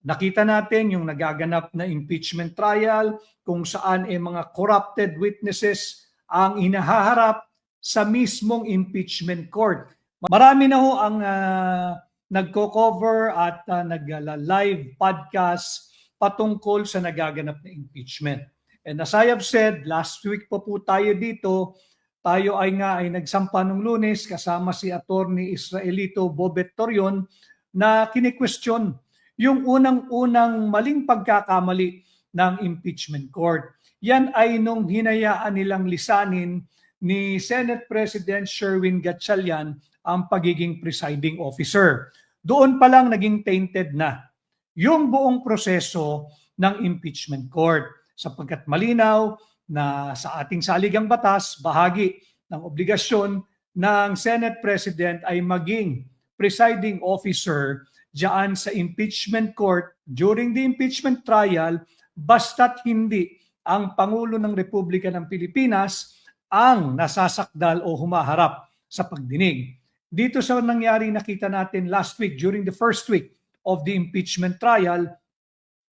Nakita natin yung nagaganap na impeachment trial kung saan mga corrupted witnesses ang inahaharap sa mismong impeachment court. Marami na ho ang nagko-cover at nag-live podcast patungkol sa nagaganap na impeachment. And as I have said, last week po tayo dito, tayo ay nagsampa nung Lunes kasama si Attorney Israelito Bobet Torion na kini-question yung unang-unang maling pagkakamali ng impeachment court. Yan ay nung hinayaan nilang lisanin ni Senate President Sherwin Gatchalian ang pagiging presiding officer. Doon pa lang naging tainted na yung buong proseso ng impeachment court sapagkat malinaw na sa ating saligang batas, bahagi ng obligasyon ng Senate President ay maging presiding officer diyan sa impeachment court during the impeachment trial basta't hindi ang Pangulo ng Republika ng Pilipinas ang nasasakdal o humaharap sa pagdinig. Dito sa nangyari nakita natin last week during the first week of the impeachment trial,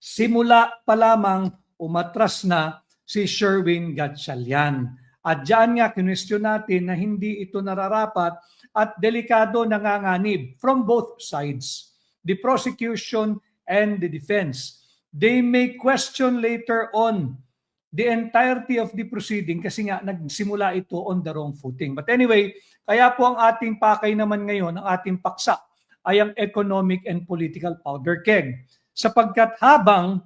simula pa lamang umatras na si Sherwin Gatchalian. At diyan nga kinwestiyon natin na hindi ito nararapat at delikado nanganganib from both sides, the prosecution and the defense. They may question later on the entirety of the proceeding kasi nga nagsimula ito on the wrong footing. But anyway, kaya po ang ating pakay naman ngayon, ang ating paksa ay ang economic and political powder keg. Sapagkat habang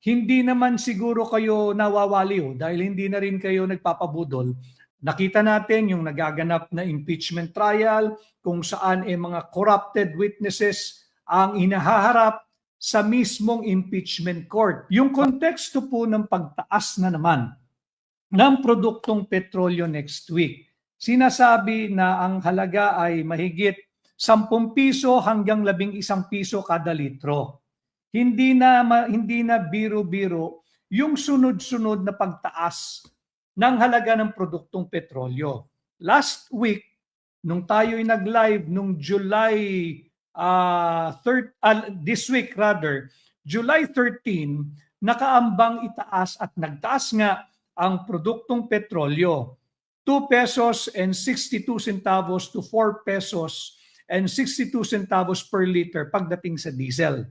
hindi naman siguro kayo nawawaliw dahil hindi na rin kayo nagpapabudol, nakita natin yung nagaganap na impeachment trial kung saan mga corrupted witnesses ang inahaharap sa mismong impeachment court. Yung konteksto po ng pagtaas na naman ng produktong petrolyo next week. Sinasabi na ang halaga ay mahigit 10 piso hanggang 11 piso kada litro. Hindi na biro-biro yung sunod-sunod na pagtaas ng halaga ng produktong petrolyo. Last week, nung tayo'y nag-live nung this week rather, July 13, nakaambang itaas at nagtaas nga ang produktong petrolyo. 2 pesos and 62 centavos to 4 pesos and 62 centavos per liter pagdating sa diesel.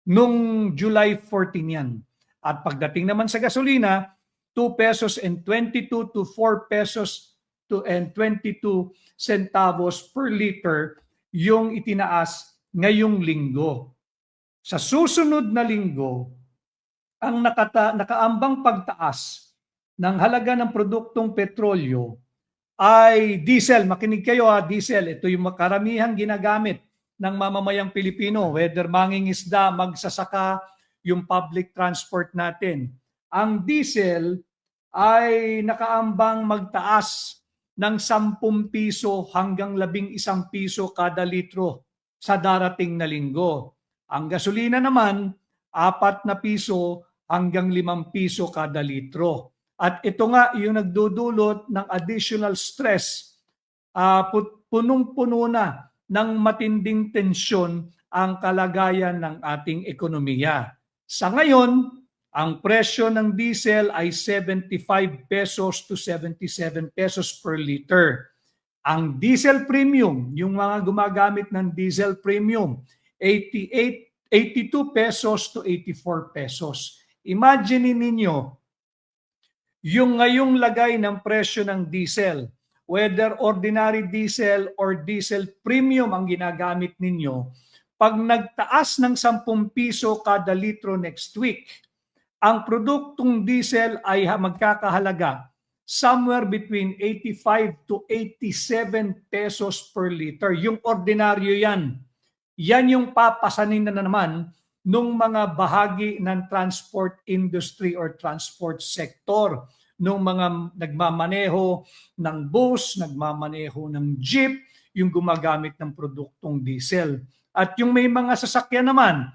Nung July 14 yan. At pagdating naman sa gasolina, 2 pesos and 22 to 4 pesos and 22 centavos per liter yung itinaas ngayong linggo. Sa susunod na linggo, ang nakaambang pagtaas ng halaga ng produktong petrolyo ay diesel. Makinig kayo diesel. Ito yung makaramihan ginagamit ng mamamayang Pilipino, whether mangingisda, magsasaka, yung public transport natin. Ang diesel ay nakaambang magtaas ng 10 piso hanggang 11 piso kada litro sa darating na linggo. Ang gasolina naman, 4 na piso hanggang 5 piso kada litro. At ito nga yung nagdudulot ng additional stress. Punong-puno na ng matinding tensyon ang kalagayan ng ating ekonomiya. Sa ngayon, ang presyo ng diesel ay 75 pesos to 77 pesos per liter. Ang diesel premium, yung mga gumagamit ng diesel premium, 82 pesos to 84 pesos. Imagine ninyo, yung ngayong lagay ng presyo ng diesel, whether ordinary diesel or diesel premium ang ginagamit ninyo, pag nagtaas ng 10 piso kada litro next week, ang produktong diesel ay magkakahalaga somewhere between 85 to 87 pesos per liter. Yung ordinaryo yan. Yan yung papasanin na naman nung mga bahagi ng transport industry or transport sector. Nung mga nagmamaneho ng bus, nagmamaneho ng jeep, yung gumagamit ng produktong diesel. At yung may mga sasakyan naman,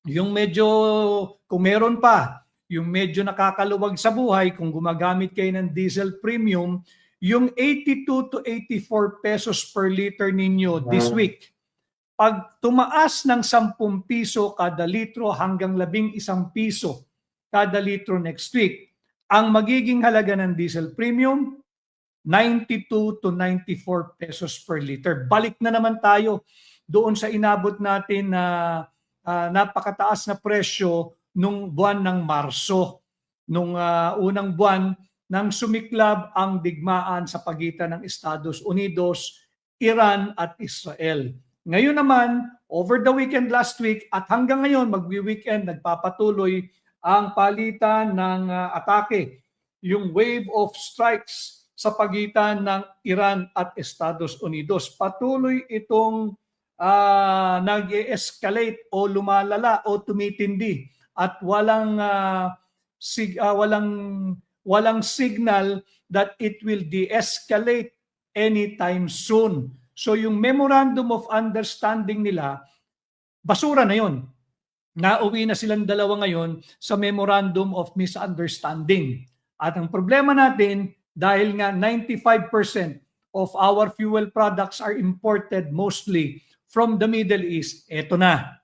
yung medyo, kung meron pa, yung medyo nakakaluwag sa buhay, kung gumagamit kayo ng diesel premium, yung 82 to 84 pesos per liter ninyo this week Pag tumaas ng 10 piso kada litro hanggang 11 piso kada litro next week, ang magiging halaga ng diesel premium, 92 to 94 pesos per liter. Balik na naman tayo doon sa inabot natin na napakataas na presyo nung buwan ng Marso, nung unang buwan nang sumiklab ang digmaan sa pagitan ng Estados Unidos, Iran at Israel. Ngayon naman, over the weekend last week at hanggang ngayon, magwi-weekend, nagpapatuloy ang palitan ng atake, yung wave of strikes sa pagitan ng Iran at Estados Unidos. Patuloy itong nag-escalate o lumalala o tumitindi at walang signal that it will de-escalate anytime soon. So yung memorandum of understanding nila, basura na yon. Nauwi na silang dalawa ngayon sa memorandum of misunderstanding. At ang problema natin, dahil nga 95% of our fuel products are imported mostly from the Middle East, eto na.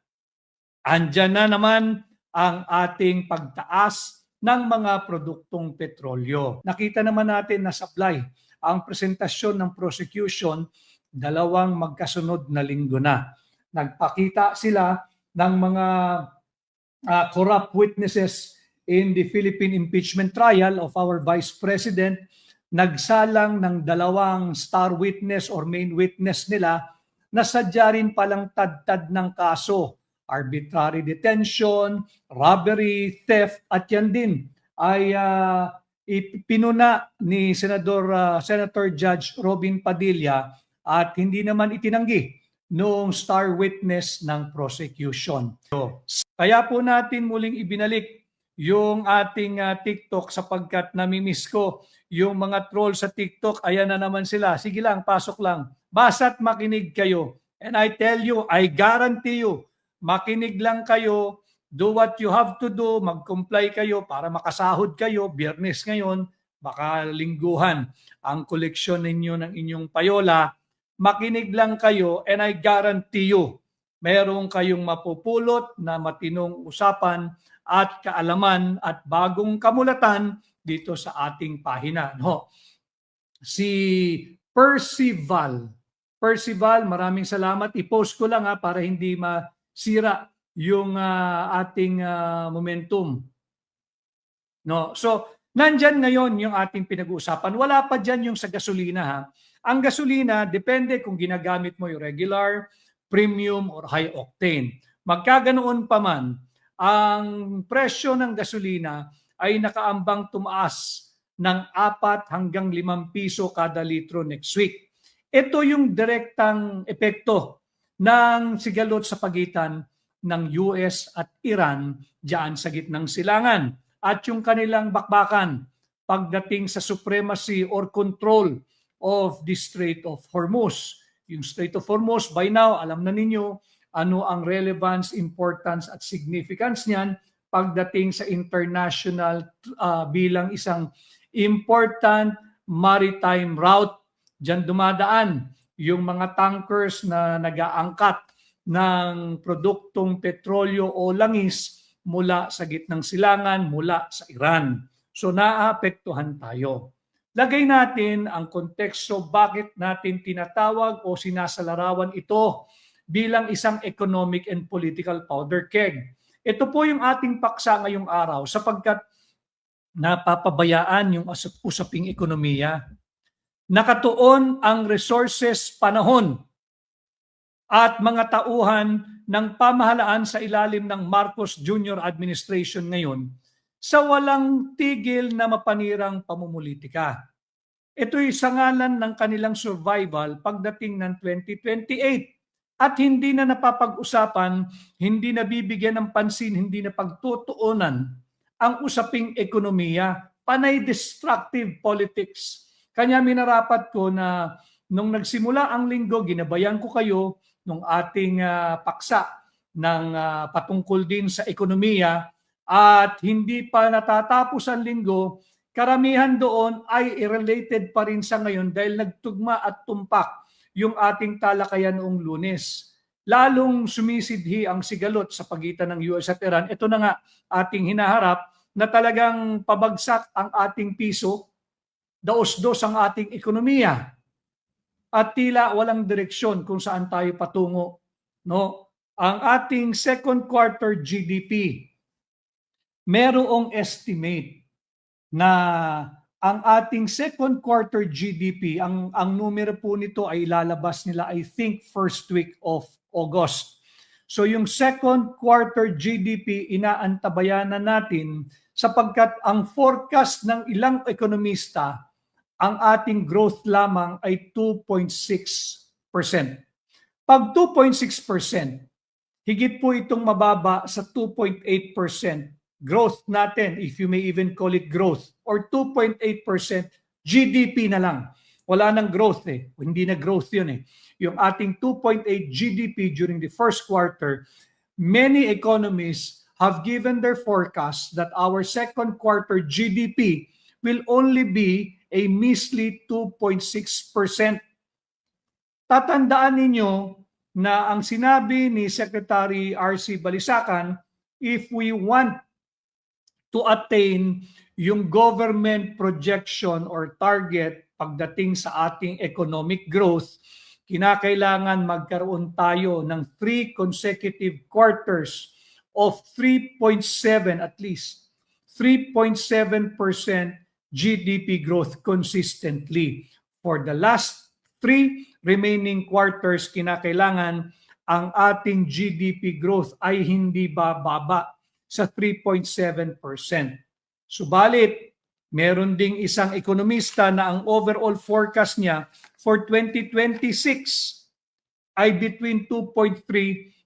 Andyan na naman ang ating pagtaas ng mga produktong petrolyo. Nakita naman natin na supply ang presentasyon ng prosecution, dalawang magkasunod na linggo na. Nagpakita sila ng mga corrupt witnesses in the Philippine impeachment trial of our Vice President. Nagsalang ng dalawang star witness or main witness nila na sadya rin palang tad-tad ng kaso. Arbitrary detention, robbery, theft, at yan din ay ipinuna ni Senator Judge Robin Padilla at hindi naman itinanggi noong star witness ng prosecution. Kaya po natin muling ibinalik yung ating TikTok sapagkat namimiss ko yung mga troll sa TikTok. Ayan na naman sila. Sige lang, pasok lang. Basta't makinig kayo. And I tell you, I guarantee you, makinig lang kayo, do what you have to do, mag-comply kayo para makasahod kayo. Biyernes ngayon, baka lingguhan ang koleksyon ninyo ng inyong payola. Makinig lang kayo and I guarantee you, meron kayong mapupulot na matinong usapan at kaalaman at bagong kamulatan dito sa ating pahina. No? Si Percival, maraming salamat. I-post ko lang para hindi masira yung ating momentum. No, so nandyan ngayon yung ating pinag-uusapan. Wala pa dyan yung sa gasolina ha. Ang gasolina, depende kung ginagamit mo yung regular, premium, or high octane. Magkaganoon pa man, ang presyo ng gasolina ay nakaambang tumaas ng 4 hanggang 5 piso kada litro next week. Ito yung direktang epekto ng sigalot sa pagitan ng US at Iran diyan sa gitnang silangan at yung kanilang bakbakan pagdating sa supremacy or control of the Strait of Hormuz. Yung Strait of Hormuz, by now, alam na ninyo ano ang relevance, importance at significance niyan pagdating sa international bilang isang important maritime route. Diyan dumadaan yung mga tankers na nag-aangkat ng produktong petrolyo o langis mula sa gitnang silangan, mula sa Iran. So naapektuhan tayo. Lagay natin ang konteksto bakit natin tinatawag o sinasalarawan ito bilang isang economic and political powder keg. Ito po yung ating paksa ngayong araw sapagkat napapabayaan yung usaping ekonomiya. Nakatuon ang resources, panahon at mga tauhan ng pamahalaan sa ilalim ng Marcos Jr. administration ngayon sa walang tigil na mapanirang pamumulitika. Ito'y sa ngalan ng kanilang survival pagdating ng 2028 at hindi na napapag-usapan, hindi na bibigyan ng pansin, hindi na pagtutuunan ang usaping ekonomiya, panay destructive politics. Kanya minarapat ko na nung nagsimula ang linggo, ginabayan ko kayo nung ating paksa ng patungkol din sa ekonomiya at hindi pa natatapos ang linggo, karamihan doon ay related pa rin sa ngayon dahil nagtugma at tumpak yung ating talakayan noong Lunes. lalong sumisidhi ang sigalot sa pagitan ng US at Iran. Ito na nga ating hinaharap na talagang pabagsak ang ating piso, daos-dos ang ating ekonomiya, at tila walang direksyon kung saan tayo patungo. No? Ang ating second quarter GDP, merong estimate na ang ating second quarter GDP, ang numero po nito ay ilalabas nila, I think, first week of August. So yung second quarter GDP, inaantabayan na natin sapagkat ang forecast ng ilang ekonomista, ang ating growth lamang ay 2.6%. Pag 2.6%, higit po itong mababa sa 2.8% growth natin, if you may even call it growth, or 2.8% GDP na lang. Wala nang growth eh. Hindi na growth yun eh. Yung ating 2.8 GDP during the first quarter, many economists have given their forecast that our second quarter GDP will only be a measly 2.6%. Tatandaan ninyo na ang sinabi ni Secretary R.C. Balisacan, if we want to attain yung government projection or target pagdating sa ating economic growth, kinakailangan magkaroon tayo ng 3 consecutive quarters of 3.7 at least, 3.7% GDP growth consistently. For the last 3 remaining quarters, kinakailangan ang ating GDP growth ay hindi bababa sa 3.7%. Subalit, meron ding isang ekonomista na ang overall forecast niya for 2026 ay between 2.3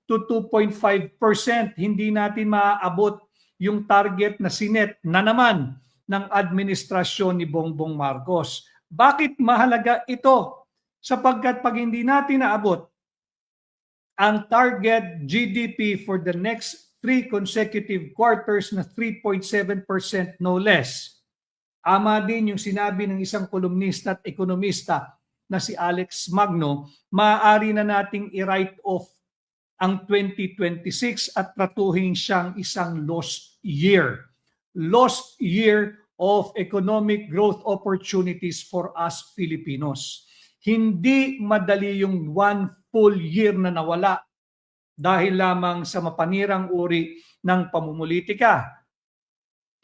to 2.5%. Hindi natin maaabot yung target na sinet na naman ng administrasyon ni Bongbong Marcos. Bakit mahalaga ito? Sapagkat pag hindi natin naabot ang target GDP for the next 3 consecutive quarters na 3.7% no less, ama din yung sinabi ng isang kolumnista at ekonomista na si Alex Magno, maaari na nating i-write off ang 2026 at tratuhin siyang isang lost year. Lost year of economic growth opportunities for us Filipinos. Hindi madali yung 1 full year na nawala dahil lamang sa mapanirang uri ng pamumulitika.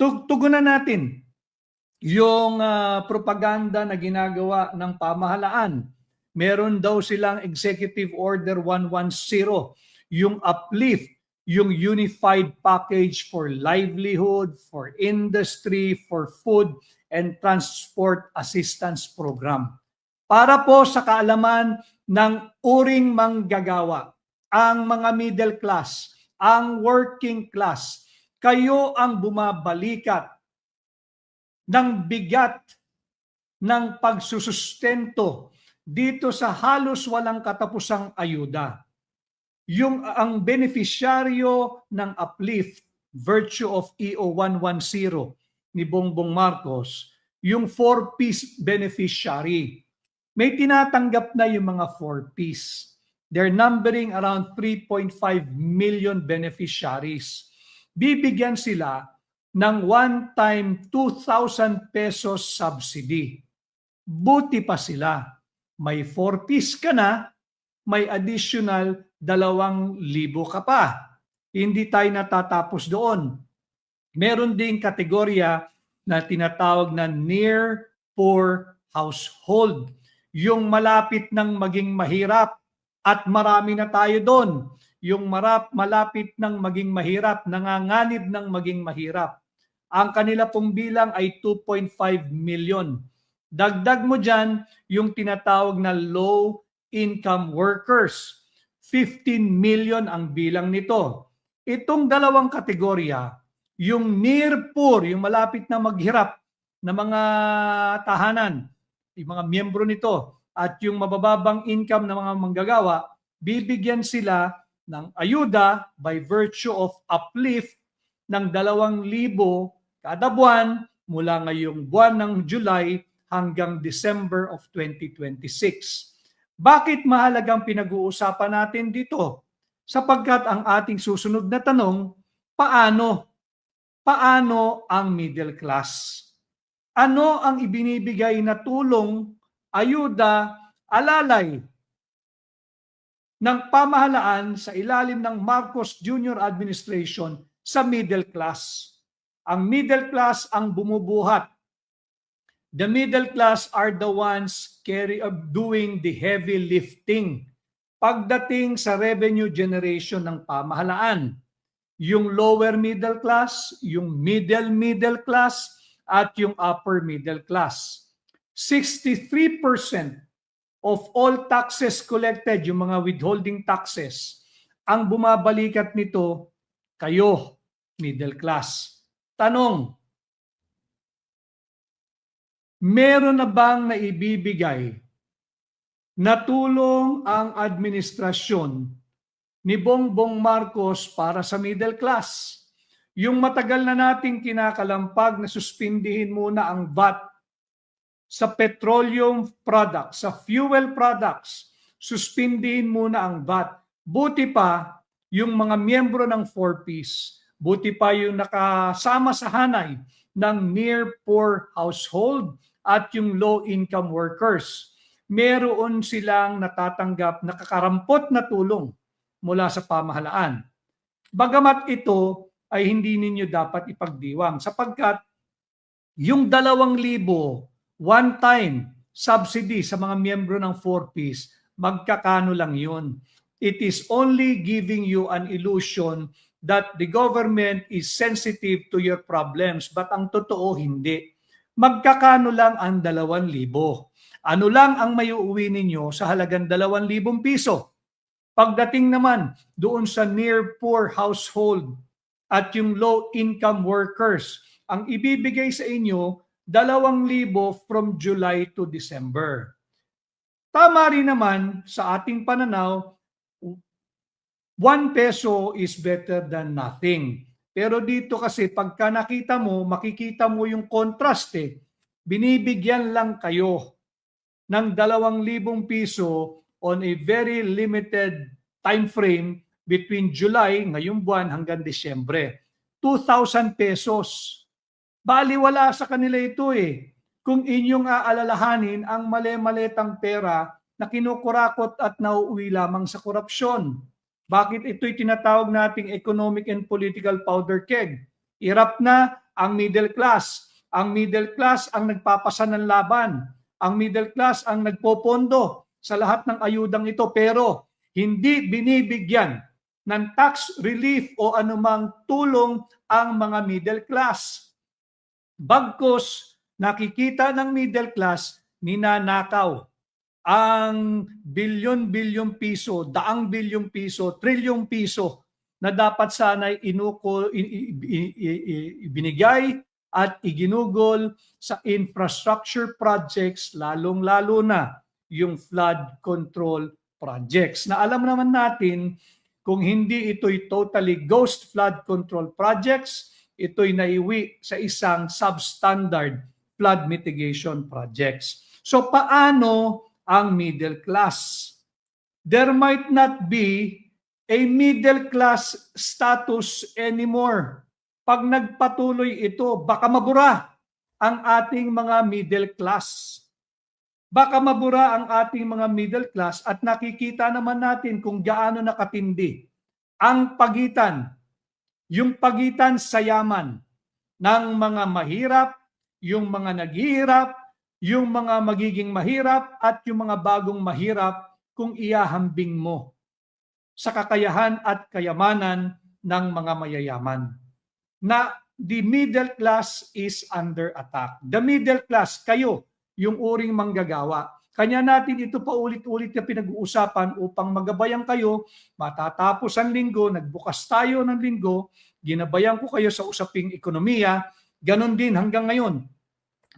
Tugunan natin yung propaganda na ginagawa ng pamahalaan. Meron daw silang Executive Order 110, yung uplift, yung Unified Package for Livelihood, for Industry, for Food, and Transport Assistance Program. Para po sa kaalaman ng uring manggagawa, ang mga middle class, ang working class, kayo ang bumabalikat ng bigat ng pagsusustento dito sa halos walang katapusang ayuda. Ang beneficiaryo ng uplift, virtue of EO 110 ni Bongbong Marcos, yung 4-piece beneficiary. May tinatanggap na yung mga 4-piece. They're numbering around 3.5 million beneficiaries. Bibigyan sila ng one-time 2,000 pesos subsidy. Buti pa sila. May 4-piece ka na, may additional 2,000 ka pa. Hindi tayo natatapos doon. Meron ding kategorya na tinatawag na near poor household. Yung malapit ng maging mahirap, at marami na tayo doon. Yung malapit ng maging mahirap, nanganganib ng maging mahirap. Ang kanila pong bilang ay 2.5 million. Dagdag mo dyan yung tinatawag na low-income workers. 15 million ang bilang nito. Itong dalawang kategorya, yung near poor, yung malapit na maghirap na mga tahanan, yung mga miyembro nito, at yung mabababang income ng mga manggagawa, bibigyan sila ng ayuda by virtue of uplift ng 2,000 kada buwan mula ngayong buwan ng July hanggang December of 2026. Bakit mahalagang pinag-uusapan natin dito? Sapagkat ang ating susunod na tanong, paano? Paano ang middle class? Ano ang ibinibigay na tulong, ayuda, alalay ng pamahalaan sa ilalim ng Marcos Jr. Administration sa middle class? Ang middle class ang bumubuhat. The middle class are the ones doing the heavy lifting pagdating sa revenue generation ng pamahalaan. Yung lower middle class, yung middle class, at yung upper middle class. 63% of all taxes collected, yung mga withholding taxes, ang bumabalikat nito, kayo, middle class. Tanong, meron na bang naibibigay na tulong ang administrasyon ni Bongbong Marcos para sa middle class? Yung matagal na nating kinakalampag na suspindihin muna ang VAT sa petroleum products, sa fuel products, suspindihin muna ang VAT. Buti pa yung mga miyembro ng 4Ps, buti pa yung nakasama sa hanay ng near poor household at yung low-income workers. Meron silang natatanggap na kakarampot na tulong mula sa pamahalaan. Bagamat ito ay hindi ninyo dapat ipagdiwang sapagkat yung 2,000 one-time subsidy sa mga miyembro ng 4Ps, magkakano lang yun. It is only giving you an illusion that the government is sensitive to your problems, but ang totoo hindi. Magkakano lang ang 2,000? Ano lang ang may uuwi ninyo sa halagang 2,000 piso? Pagdating naman doon sa near poor household at yung low income workers, ang ibibigay sa inyo 2,000 from July to December. Tama rin naman sa ating pananaw, 1 peso is better than nothing. Pero dito kasi pagka nakita mo, makikita mo yung contrast eh. Binibigyan lang kayo ng 2,000 piso on a very limited time frame between July, ngayong buwan, hanggang Disyembre. 2,000 pesos. Baliwala sa kanila ito eh. Kung inyong aalalahanin ang mali-malitang pera na kinukurakot at nauuwi lamang sa korupsyon. Bakit ito'y tinatawag nating economic and political powder keg? Irap na ang middle class. Ang middle class ang nagpapasa ng laban. Ang middle class ang nagpopondo sa lahat ng ayudang ito pero hindi binibigyan ng tax relief o anumang tulong ang mga middle class. Bagkus nakikita ng middle class ninanakaw ang bilyon-bilyon piso, daang bilyong piso, trilyong piso na dapat sana'y ibinigay at iginugol sa infrastructure projects, lalong-lalo na yung flood control projects. Na alam naman natin, kung hindi ito'y totally ghost flood control projects, ito'y naiwi sa isang substandard flood mitigation projects. So paano ang middle class? There might not be a middle class status anymore. Pag nagpatuloy ito, baka mabura ang ating mga middle class. Baka mabura ang ating mga middle class at nakikita naman natin kung gaano nakatindi ang pagitan, yung pagitan sa yaman ng mga mahirap, yung mga naghihirap, yung mga magiging mahirap at yung mga bagong mahirap kung iahambing mo sa kakayahan at kayamanan ng mga mayayaman. Na the middle class is under attack. The middle class, kayo, yung uring manggagawa. Kanya natin ito pa ulit-ulit na pinag-uusapan upang magabayan kayo. Matatapos ang linggo, nagbukas tayo ng linggo, ginabayan ko kayo sa usaping ekonomiya. Ganon din hanggang ngayon.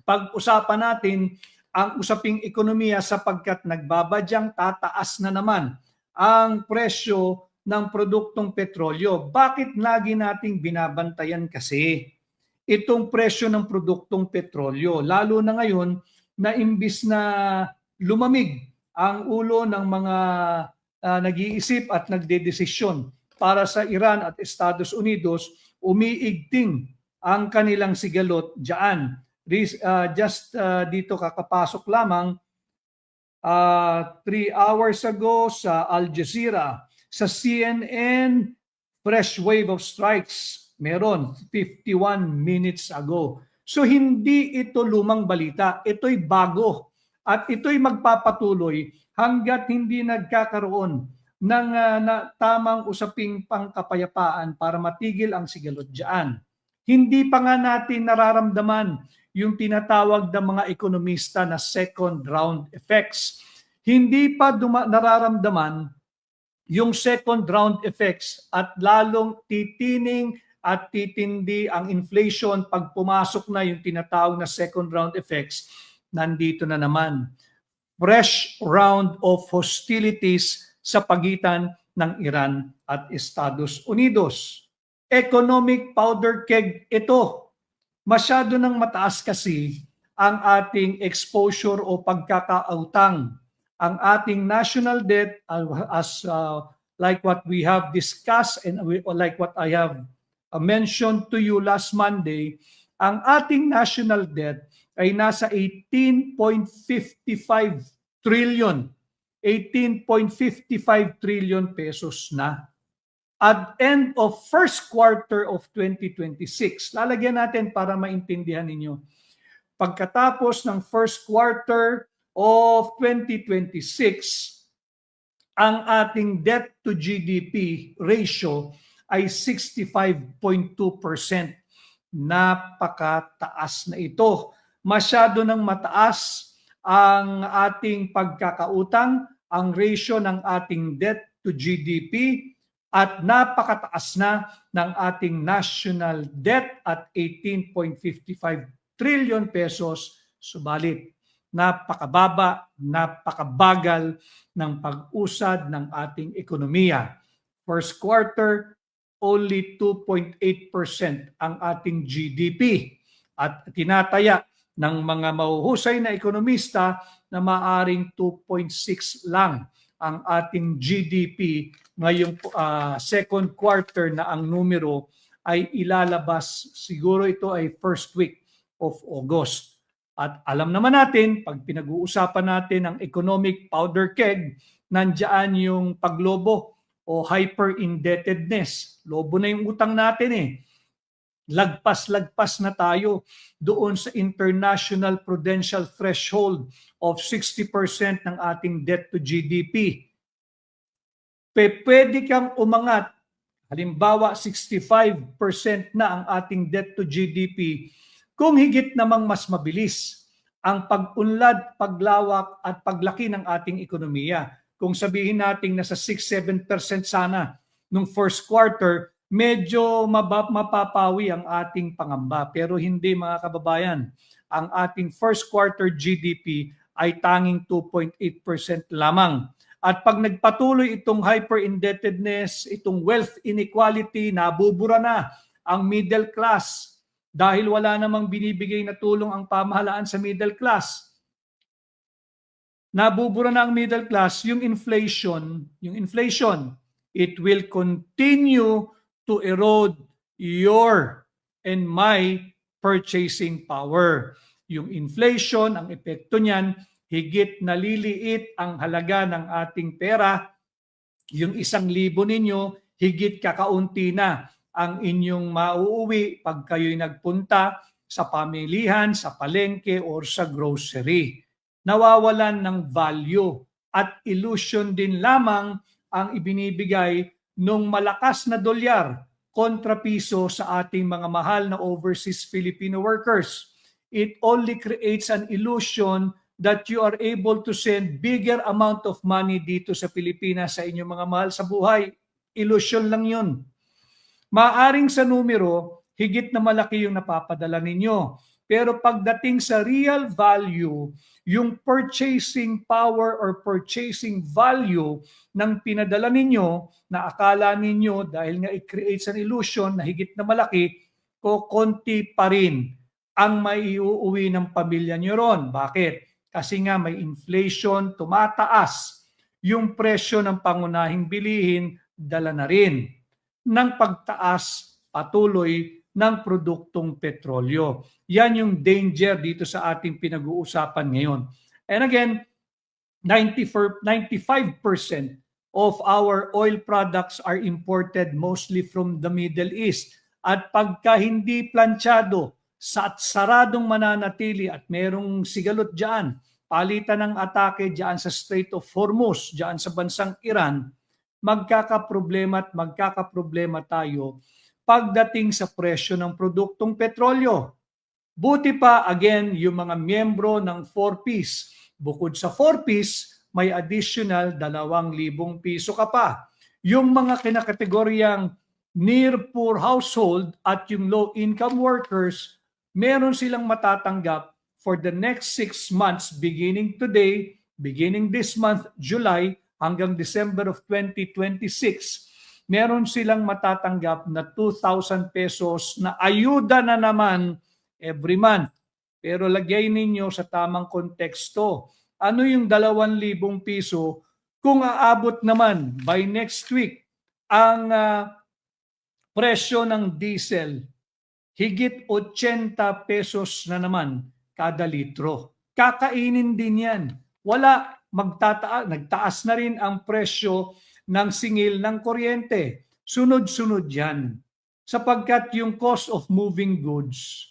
Pag-usapan natin ang usaping ekonomiya sapagkat nagbabadyang tataas na naman ang presyo ng produktong petrolyo. Bakit lagi nating binabantayan kasi itong presyo ng produktong petrolyo? Lalo na ngayon na imbis na lumamig ang ulo ng mga nag-iisip at nagdedesisyon para sa Iran at Estados Unidos, umiigting ang kanilang sigalot diyan. Just dito kakapasok lamang 3 hours ago sa Al Jazeera, sa CNN, fresh wave of strikes. Meron 51 minutes ago. So hindi ito lumang balita, ito'y bago. At ito'y magpapatuloy hanggat hindi nagkakaroon ng tamang usaping pangkapayapaan para matigil ang sigalot diyan. Hindi pa nga natin nararamdaman yung tinatawag ng mga ekonomista na second round effects. Hindi pa nararamdaman yung second round effects at lalong titining at titindi ang inflation pag pumasok na yung tinatawag na second round effects. Nandito na naman. Fresh round of hostilities sa pagitan ng Iran at Estados Unidos. Economic powder keg ito. Masyado nang mataas kasi ang ating exposure o pagkakautang. Ang ating national debt, as like what we have discussed and like what I have mentioned to you last Monday, ang ating national debt ay nasa 18.55 trillion. 18.55 trillion pesos na. At end of first quarter of 2026, lalagyan natin para maintindihan ninyo. Pagkatapos ng first quarter of 2026, ang ating debt to GDP ratio ay 65.2%. Napakataas na ito. Masyado nang mataas ang ating pagkakautang, ang ratio ng ating debt to GDP, at napakataas na ng ating national debt at 18.55 trillion pesos. Subalit, napakababa, napakabagal ng pag-usad ng ating ekonomiya. First quarter, only 2.8% ang ating GDP. At tinataya ng mga mahuhusay na ekonomista na maaring 2.6 lang ang ating GDP ngayong second quarter na ang numero ay ilalabas. Siguro ito ay first week of August. At alam naman natin, pag pinag-uusapan natin ang economic powder keg, nandiyan yung paglobo o hyper-indebtedness. Lobo na yung utang natin eh. Lagpas-lagpas na tayo doon sa international prudential threshold of 60% ng ating debt to GDP. Pwede kang umangat, halimbawa 65% na ang ating debt to GDP, kung higit namang mas mabilis ang pag-unlad, paglawak at paglaki ng ating ekonomiya. Kung sabihin natin nasa 6-7% sana nung first quarter, medyo mapapawi ang ating pangamba. Pero hindi, mga kababayan. Ang ating first quarter GDP ay tanging 2.8% lamang. At pag nagpatuloy itong hyper-indebtedness, itong wealth inequality, nabubura na ang middle class dahil wala namang binibigay na tulong ang pamahalaan sa middle class. Nabubura na ang middle class, yung inflation, it will continue to erode your and my purchasing power. Yung inflation, ang epekto niyan, higit naliliit ang halaga ng ating pera. Yung 1,000 ninyo, higit kakaunti na ang inyong mauuwi pag kayo'y nagpunta sa pamilihan, sa palengke, or sa grocery. Nawawalan ng value at illusion din lamang ang ibinibigay nung malakas na dolyar kontra piso sa ating mga mahal na overseas Filipino workers. It only creates an illusion that you are able to send bigger amount of money dito sa Pilipinas sa inyong mga mahal sa buhay. Illusion lang yun. Maaring sa numero, higit na malaki yung napapadala ninyo. Pero pagdating sa real value, yung purchasing power or purchasing value ng pinadala ninyo na akala ninyo dahil nga it creates an illusion na higit na malaki, konti pa rin ang maiuuwi ng pamilya nyo ron. Bakit? Kasi nga may inflation, tumataas yung presyo ng pangunahing bilihin, dala na rin ng pagtaas patuloy ng produktong petrolyo. Yan yung danger dito sa ating pinag-uusapan ngayon. And again, 95% of our oil products are imported mostly from the Middle East. At pagka hindi planchado, at saradong mananatili at merong sigalot dyan, palitan ng atake dyan sa Strait of Hormuz, dyan sa bansang Iran, magkakaproblema tayo pagdating sa presyo ng produktong petrolyo. Buti pa, again, yung mga miyembro ng 4Ps. Bukod sa 4Ps, may additional 2,000 piso ka pa. Yung mga kinakategoryang near poor household at yung low-income workers, meron silang matatanggap for the next 6 months beginning today, beginning this month, July, hanggang December of 2026, meron silang matatanggap na 2,000 pesos na ayuda na naman every month. Pero lagay ninyo sa tamang konteksto. Ano yung 2,000 piso kung aabot naman by next week ang presyo ng diesel, higit 80 pesos na naman kada litro. Kakainin din yan. Nagtaas na rin ang presyo ng singil ng kuryente. Sunod-sunod yan. Sapagkat yung cost of moving goods,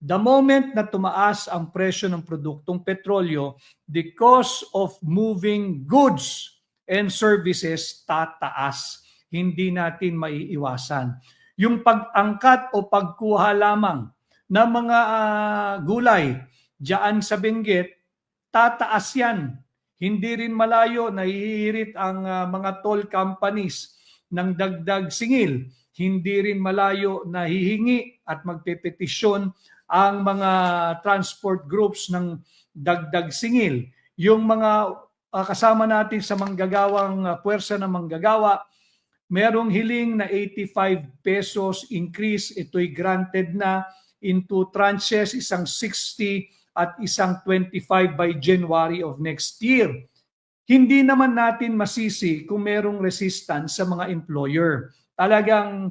the moment na tumaas ang presyo ng produktong petrolyo, the cost of moving goods and services tataas. Hindi natin maiiwasan. Yung pag-angkat o pagkuha lamang ng mga gulay diyan sa Benguet, tataas yan. Hindi rin malayo, nahihirit ang mga toll companies ng dagdag singil. Hindi rin malayo na hihingi at magpepetisyon ang mga transport groups ng dagdag singil. Yung mga kasama natin sa manggagawang puwersa ng manggagawa, merong hiling na 85 pesos increase. Ito'y granted na in 2 tranches, isang 60 at isang 25 by January of next year. Hindi naman natin masisi kung merong resistance sa mga employer. Talagang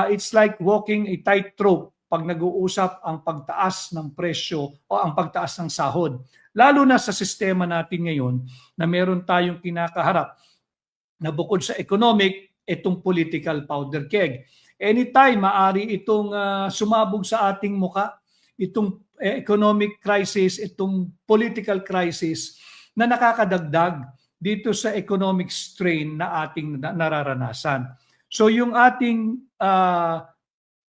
it's like walking a tightrope pag nag-uusap ang pagtaas ng presyo o ang pagtaas ng sahod. Lalo na sa sistema natin ngayon na meron tayong kinakaharap na bukod sa economic, itong political powder keg. Anytime maaari itong sumabog sa ating muka, itong economic crisis, itong political crisis na nakakadagdag dito sa economic strain na ating nararanasan. So yung ating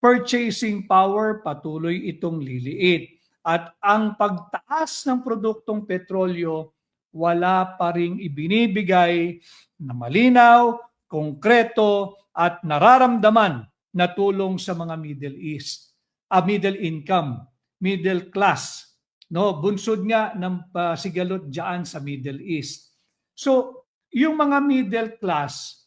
purchasing power patuloy itong liliit. At ang pagtaas ng produktong petrolyo, wala pa ring ibinibigay na malinaw, konkreto at nararamdaman na tulong sa mga middle income, middle class. No, bunsod nga ng sigalot diyan sa Middle East. So, yung mga middle class,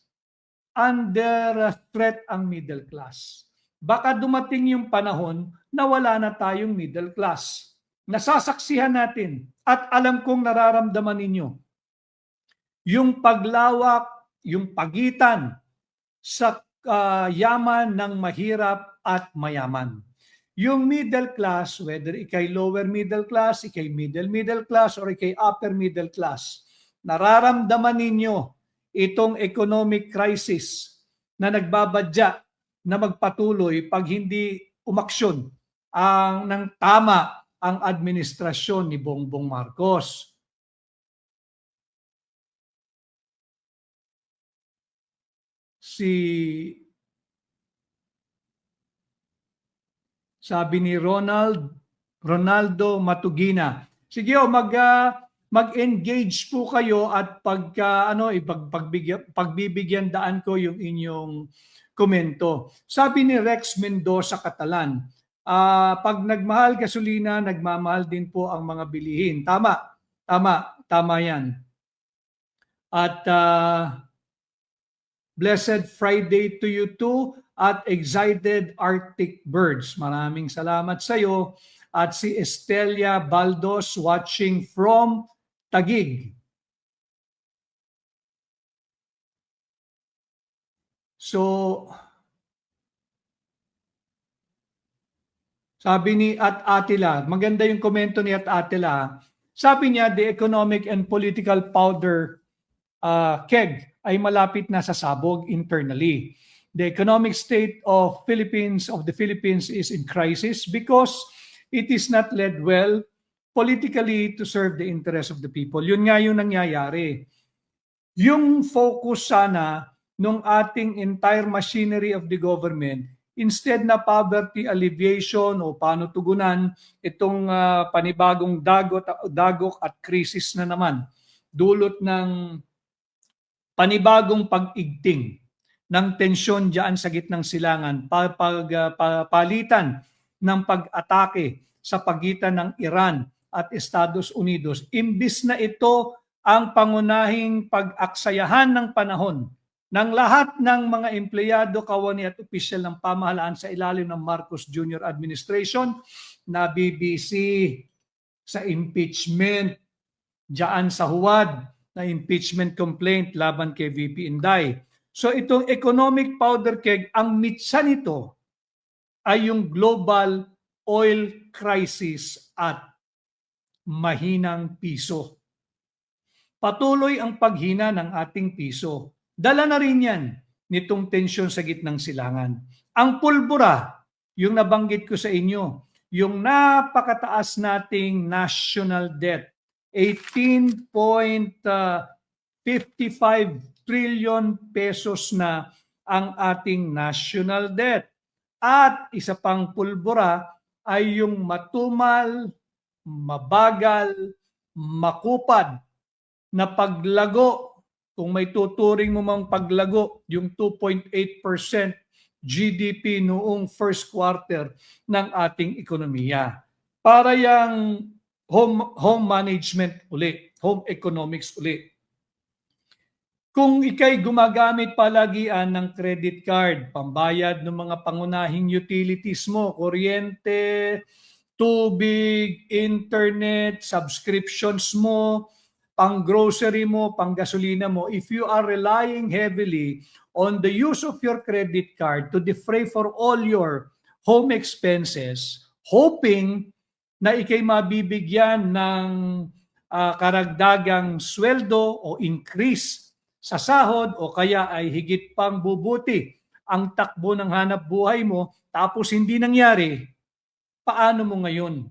under threat ang middle class. Baka dumating yung panahon na wala na tayong middle class. Nasasaksihan natin at alam kong nararamdaman ninyo yung paglawak, yung pagitan sa yaman ng mahirap at mayaman. Yung middle class, whether ikay lower middle class, ikay middle class, or ikay upper middle class, nararamdaman ninyo itong economic crisis na nagbabadya na magpatuloy pag hindi umaksyon ng tama ang administrasyon ni Bongbong Marcos. Sabi ni Ronaldo Matugina, sige mag-engage po kayo at pagbibigyan daan ko yung inyong komento. Sabi ni Rex Mendoza Catalan, pag nagmahal gasolina, nagmamahal din po ang mga bilihin. Tama yan. At Blessed Friday to you too at Excited Arctic Birds. Maraming salamat sa iyo. at si Estelia Baldos watching from Taguig. So, sabi ni Atila, maganda yung komento ni Atila. Sabi niya, the economic and political powder keg ay malapit na sa sabog internally. The economic state of the Philippines is in crisis because it is not led well politically to serve the interests of the people. Yun nga yung nangyayari. Yung focus sana ng ating entire machinery of the government, instead na poverty alleviation o paano tugunan itong panibagong dagok at krisis na naman, dulot ng panibagong pag-igting ng tensyon diyan sa gitnang silangan, palitan ng pag-atake sa pagitan ng Iran at Estados Unidos. Imbis na ito ang pangunahing pag-aksayahan ng panahon ng lahat ng mga empleyado, kawani at opisyal ng pamahalaan sa ilalim ng Marcos Jr. administration, na BBC sa impeachment, diyan sa huwad na impeachment complaint laban kay VP Inday. So itong economic powder keg, ang mitsa nito ay yung global oil crisis at mahinang piso. Patuloy ang paghina ng ating piso. Dala na rin yan nitong tensyon sa gitnang silangan. Ang pulbura, yung nabanggit ko sa inyo, yung napakataas nating national debt, 18.55 trillion pesos na ang ating national debt. At isa pang pulbura ay yung matumal, mabagal, makupad na paglago. Kung may tuturing mo mang paglago, yung 2.8% GDP noong first quarter ng ating ekonomiya. Para yung home management uli, home economics uli. Kung ikay gumagamit palagian ng credit card, pambayad ng mga pangunahing utilities mo, kuryente, tubig, internet, subscriptions mo, pang-grocery mo, pang-gasolina mo, if you are relying heavily on the use of your credit card to defray for all your home expenses, hoping na ikay mabibigyan ng karagdagang sweldo o increase sa sahod o kaya ay higit pang bubuti ang takbo ng hanap buhay mo, tapos hindi nangyari, paano mo ngayon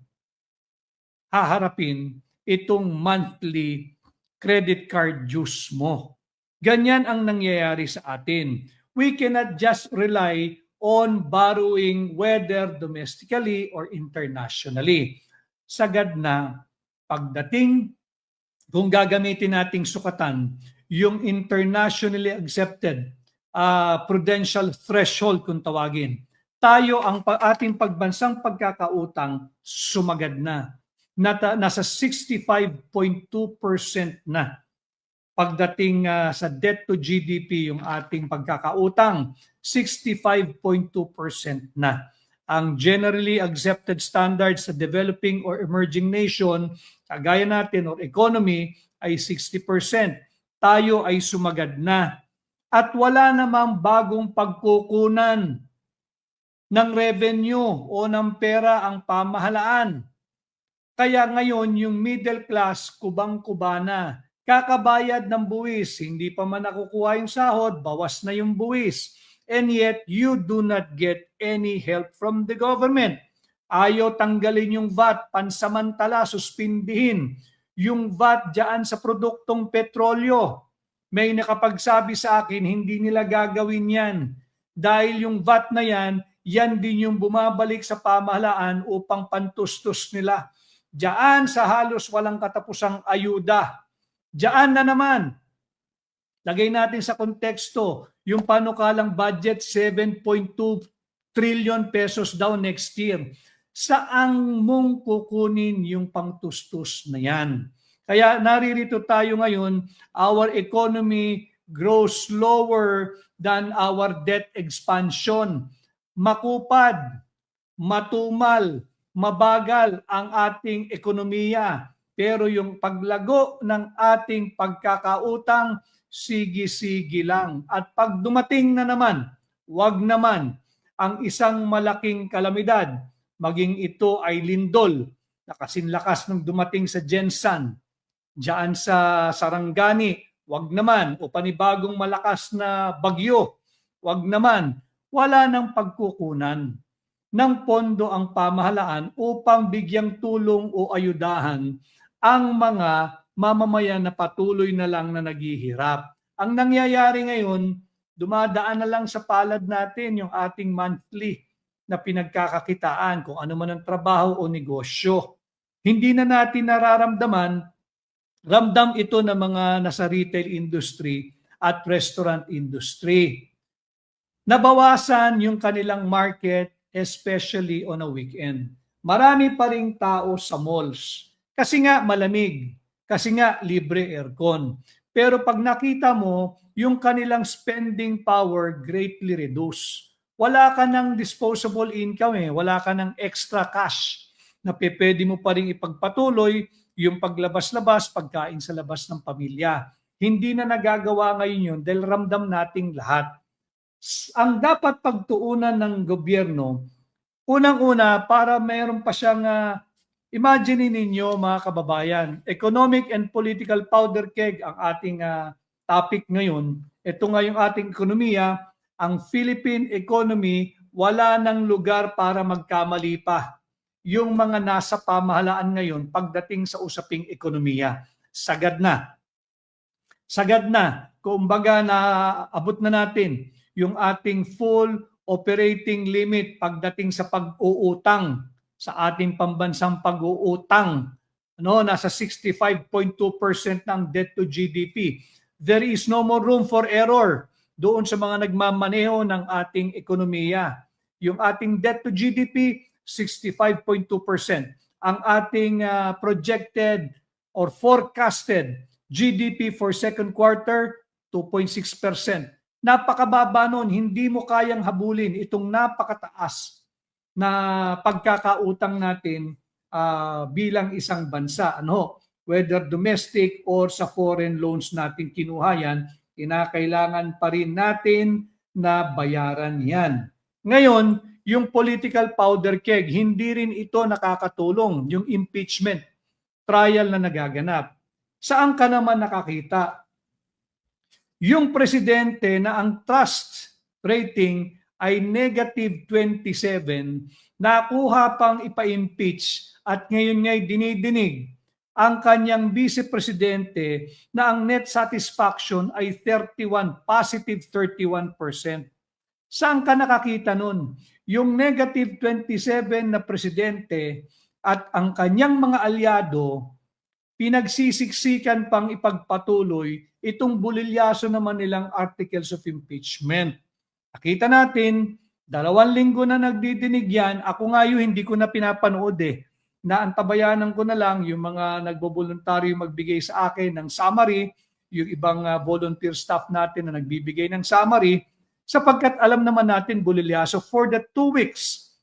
haharapin itong monthly credit card dues mo? Ganyan ang nangyayari sa atin. We cannot just rely on borrowing whether domestically or internationally. Sagad na pagdating, kung gagamitin nating sukatan, yung internationally accepted prudential threshold kung tawagin, tayo ang ating pagbansang pagkakautang sumagad na. Nasa 65.2% na. Pagdating sa debt to GDP, yung ating pagkakautang, 65.2% na. Ang generally accepted standards sa developing or emerging nation, kagaya natin or economy, ay 60%. Tayo ay sumagad na. At wala namang bagong pagkukunan ng revenue o ng pera ang pamahalaan. Kaya ngayon, yung middle class, kubang-kuba na. Kakabayad ng buwis, hindi pa man nakukuha yung sahod, bawas na yung buwis. And yet, you do not get any help from the government. Ayaw tanggalin yung VAT, pansamantala, suspindihin yung VAT dyan sa produktong petrolyo. May nakapagsabi sa akin, hindi nila gagawin yan. Dahil yung VAT na yan, yan din yung bumabalik sa pamahalaan upang pantustos nila. Diyan sa halos walang katapusang ayuda. Diyan na naman. Lagay natin sa konteksto, yung panukalang budget, 7.2 trillion pesos daw next year. Saan mong kukunin yung pangtustos na yan? Kaya naririto tayo ngayon, our economy grows slower than our debt expansion. Makupad, matumal, mabagal ang ating ekonomiya. Pero yung paglago ng ating pagkakautang, sige-sige lang. At pag dumating na naman, wag naman ang isang malaking kalamidad, maging ito ay lindol na kasinlakas ng dumating sa Jensan, diyan sa Sarangani, wag naman, o panibagong malakas na bagyo, wag naman, wala nang pagkukunan ng pondo ang pamahalaan upang bigyang tulong o ayudahan ang mga mamamayan na patuloy na lang na naghihirap. Ang nangyayari ngayon, dumadaan na lang sa palad natin yung ating monthly na pinagkakakitaan, kung ano man ang trabaho o negosyo. Hindi na natin nararamdaman, ramdam ito ng mga nasa retail industry at restaurant industry. Nabawasan yung kanilang market, especially on a weekend. Marami pa ring tao sa malls. Kasi nga malamig, kasi nga libre aircon. Pero pag nakita mo, yung kanilang spending power greatly reduced. Wala ka ng disposable income wala ka ng extra cash na pwede mo pa rin ipagpatuloy yung paglabas-labas, pagkain sa labas ng pamilya. Hindi na nagagawa ngayon yun dahil ramdam nating lahat. Ang dapat pagtuunan ng gobyerno, unang-una, para mayroon pa siyang imagine ninyo mga kababayan, economic and political powder keg ang ating topic ngayon. Ito nga yung ating ekonomiya, ang Philippine economy, wala nang lugar para magkamali pa yung mga nasa pamahalaan ngayon pagdating sa usaping ekonomiya. Sagad na. Sagad na. Kumbaga na abot na natin yung ating full operating limit pagdating sa pag-uutang, sa ating pambansang pag-uutang, nasa 65.2% ng debt to GDP. There is no more room for error doon sa mga nagmamaneho ng ating ekonomiya. Yung ating debt to GDP, 65.2%. Ang ating projected or forecasted GDP for second quarter, 2.6%. Napakababa nun, hindi mo kayang habulin itong napakataas na pagkakautang natin bilang isang bansa. Whether domestic or sa foreign loans natin kinuha yan, kinakailangan pa rin natin na bayaran yan. Ngayon, yung political powder keg, hindi rin ito nakakatulong, yung impeachment trial na nagaganap. Saan ka naman nakakita? Yung presidente na ang trust rating ay negative 27, nakuha pang ipa-impeach at ngayon nga'y dinidinig ang kanyang vice-presidente na ang net satisfaction ay 31, positive 31%. Saan ka nakakita nun? Yung negative 27 na presidente at ang kanyang mga alyado, pinagsisiksikan pang ipagpatuloy itong bulilyaso naman nilang articles of impeachment. Nakita natin, 2 linggo na nagdidinig yan. Ako nga hindi ko na pinapanood Naantabayanan ko na lang yung mga nagbo-voluntaryo magbigay sa akin ng summary, yung ibang volunteer staff natin na nagbibigay ng summary, sapagkat alam naman natin bulilyaso for the 2 weeks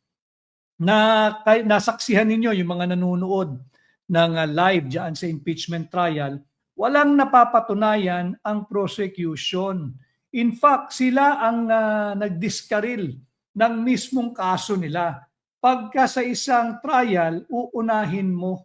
na nasaksihan ninyo yung mga nanonood ng live dyan sa impeachment trial, walang napapatunayan ang prosecution. In fact, sila ang nagdiskaril ng mismong kaso nila. Pagka sa isang trial, uunahin mo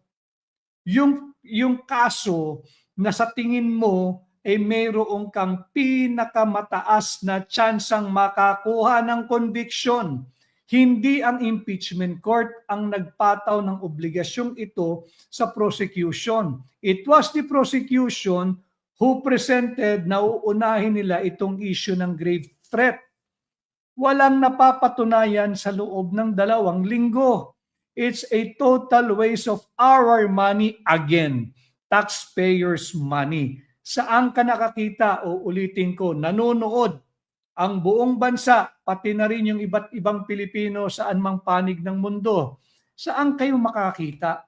yung kaso na sa tingin mo ay mayroong kang pinakamataas na tsansang makakuha ng conviction. Hindi ang impeachment court ang nagpataw ng obligasyong ito sa prosecution. It was the prosecution who presented na uunahin nila itong issue ng grave threat. Walang napapatunayan sa loob ng 2 linggo. It's a total waste of our money again. Taxpayers' money. Saan ka nakakita? O ulitin ko, nanonood ang buong bansa, pati na rin yung iba't ibang Pilipino saan mang panig ng mundo. Saan kayo makakita?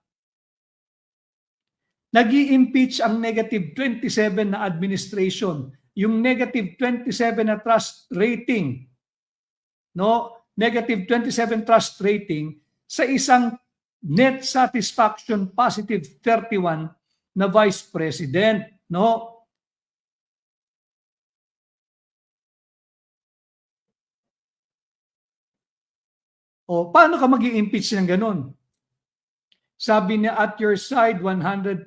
Nag-i-impeach ang negative 27 na administration, yung negative 27 na trust rating, negative 27 trust rating sa isang net satisfaction positive 31 na Vice President, no? O paano ka mag-i-impeach ng ganun? Sabi niya, at your side 100%.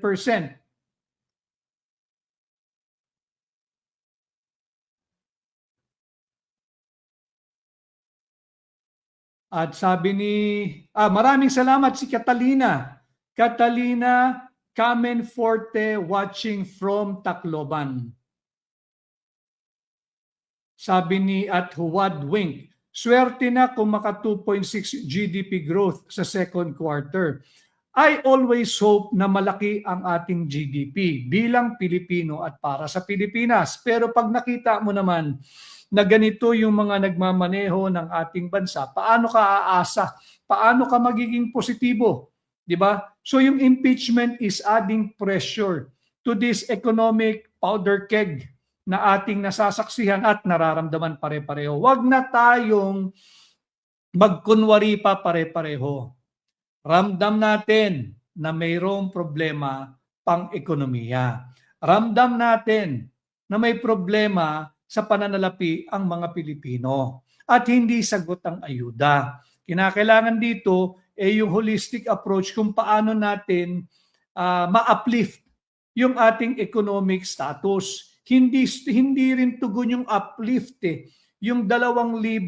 At sabi ni, maraming salamat si Catalina. Catalina Camenforte watching from Tacloban. Sabi ni at Huwad Wink, swerte na kung maka 2.6 GDP growth sa second quarter. I always hope na malaki ang ating GDP bilang Pilipino at para sa Pilipinas. Pero pag nakita mo naman na ganito yung mga nagmamaneho ng ating bansa, paano ka aasa? Paano ka magiging positibo? 'Di ba? So yung impeachment is adding pressure to this economic powder keg na ating nasasaksihan at nararamdaman pare-pareho. Huwag na tayong magkunwari pa pare-pareho. Ramdam natin na mayroong problema pang-ekonomiya. Ramdam natin na may problema sa pananalapi ang mga Pilipino at hindi sagot ang ayuda. Kinakailangan dito yung holistic approach kung paano natin ma-uplift yung ating economic status. Hindi rin tugon yung uplift yung 2,000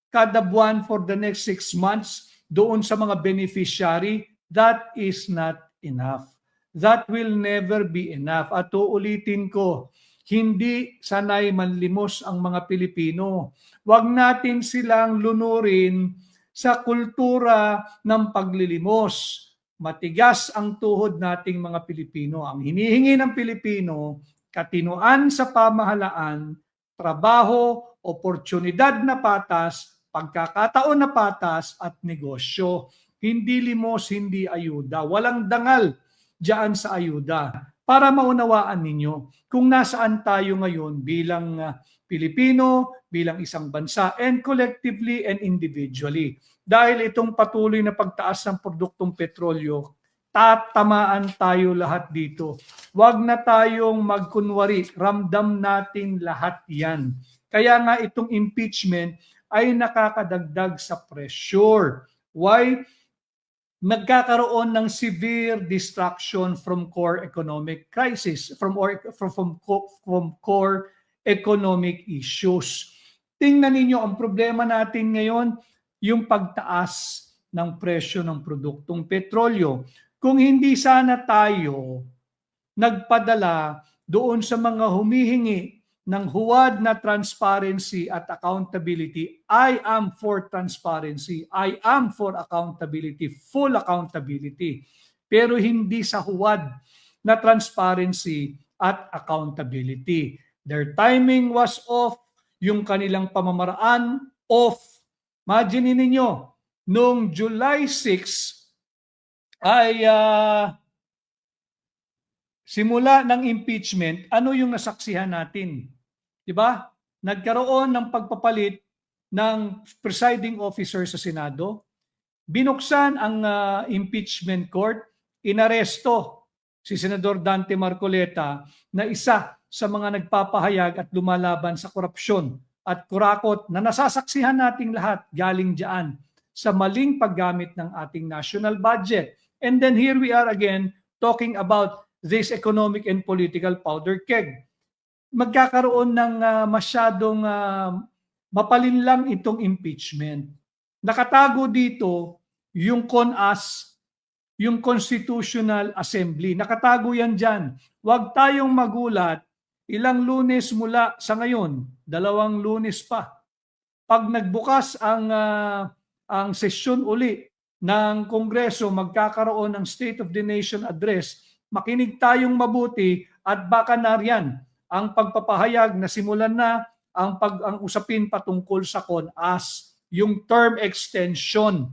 kada buwan for the next 6 months doon sa mga beneficiary, that is not enough. That will never be enough. At uulitin ko, hindi sanay manlimos ang mga Pilipino. Huwag natin silang lunurin sa kultura ng paglilimos. Matigas ang tuhod nating mga Pilipino. Ang hinihingi ng Pilipino, katinoan sa pamahalaan, trabaho, oportunidad na patas, pagkakataon na patas at negosyo. Hindi limos, hindi ayuda. Walang dangal diyan sa ayuda. Para maunawaan ninyo kung nasaan tayo ngayon bilang Pilipino, bilang isang bansa, and collectively and individually. Dahil itong patuloy na pagtaas ng produktong petrolyo, tatamaan tayo lahat dito. Huwag na tayong magkunwari. Ramdam natin lahat yan. Kaya nga itong impeachment ay nakakadagdag sa pressure. Why? Nagkakaroon ng severe distraction from core economic crisis, from core economic issues. Tingnan ninyo, ang problema natin ngayon, yung pagtaas ng presyo ng produktong petrolyo. Kung hindi sana tayo nagpadala doon sa mga humihingi ng huwad na transparency at accountability. I am for transparency. I am for accountability, full accountability. Pero hindi sa huwad na transparency at accountability. Their timing was off. Yung kanilang pamamaraan, off. Imagine ninyo, noong July 6 ay simula ng impeachment, ano yung nasaksihan natin? Diba? Nagkaroon ng pagpapalit ng presiding officer sa Senado. Binuksan ang impeachment court. Inaresto si Senador Dante Marcoleta na isa sa mga nagpapahayag at lumalaban sa korupsyon at kurakot na nasasaksihan nating lahat galing diyan sa maling paggamit ng ating national budget. And then here we are again talking about this economic and political powder keg. Magkakaroon ng masyadong mapalinlang itong impeachment. Nakatago dito yung CONAS, yung Constitutional Assembly. Nakatago yan dyan. Huwag tayong magulat, ilang Lunes mula sa ngayon, 2 Lunes pa. Pag nagbukas ang sesyon uli ng Kongreso, magkakaroon ng State of the Nation Address, makinig tayong mabuti at baka nariyan ang pagpapahayag na simulan na ang usapin patungkol sa CONAS, yung term extension.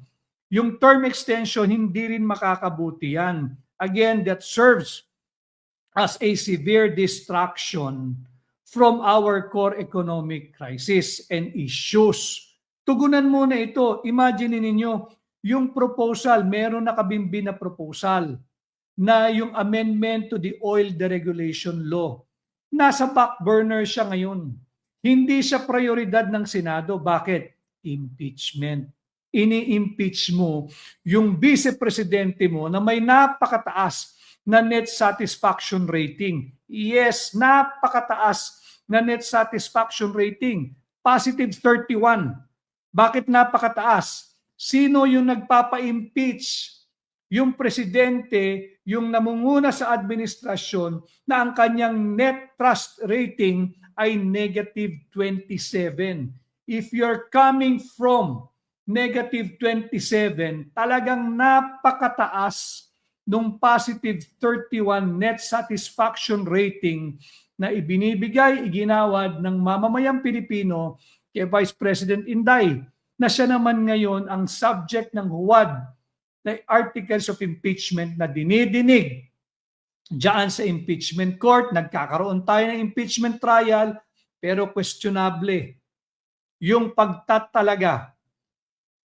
Yung term extension, hindi rin makakabuti yan. Again, that serves as a severe distraction from our core economic crisis and issues. Tugunan muna ito. Imagine ninyo, yung proposal, meron nakabimbi na proposal na yung amendment to the oil deregulation law. Nasa back burner siya ngayon. Hindi siya prioridad ng Senado. Bakit? Impeachment. Ini-impeach mo yung vice-presidente mo na may napakataas na net satisfaction rating. Yes, napakataas na net satisfaction rating. Positive 31. Bakit napakataas? Sino yung nagpapa-impeach? Yung presidente, yung namunguna sa administrasyon na ang kanyang net trust rating ay negative 27. If you're coming from negative 27, talagang napakataas nung positive 31 net satisfaction rating na ibinibigay, iginawad ng mamamayang Pilipino kay Vice President Inday, na siya naman ngayon ang subject ng huwad na articles of impeachment na dinidinig diyan sa impeachment court. Nagkakaroon tayo ng impeachment trial, pero questionable yung pagtatalaga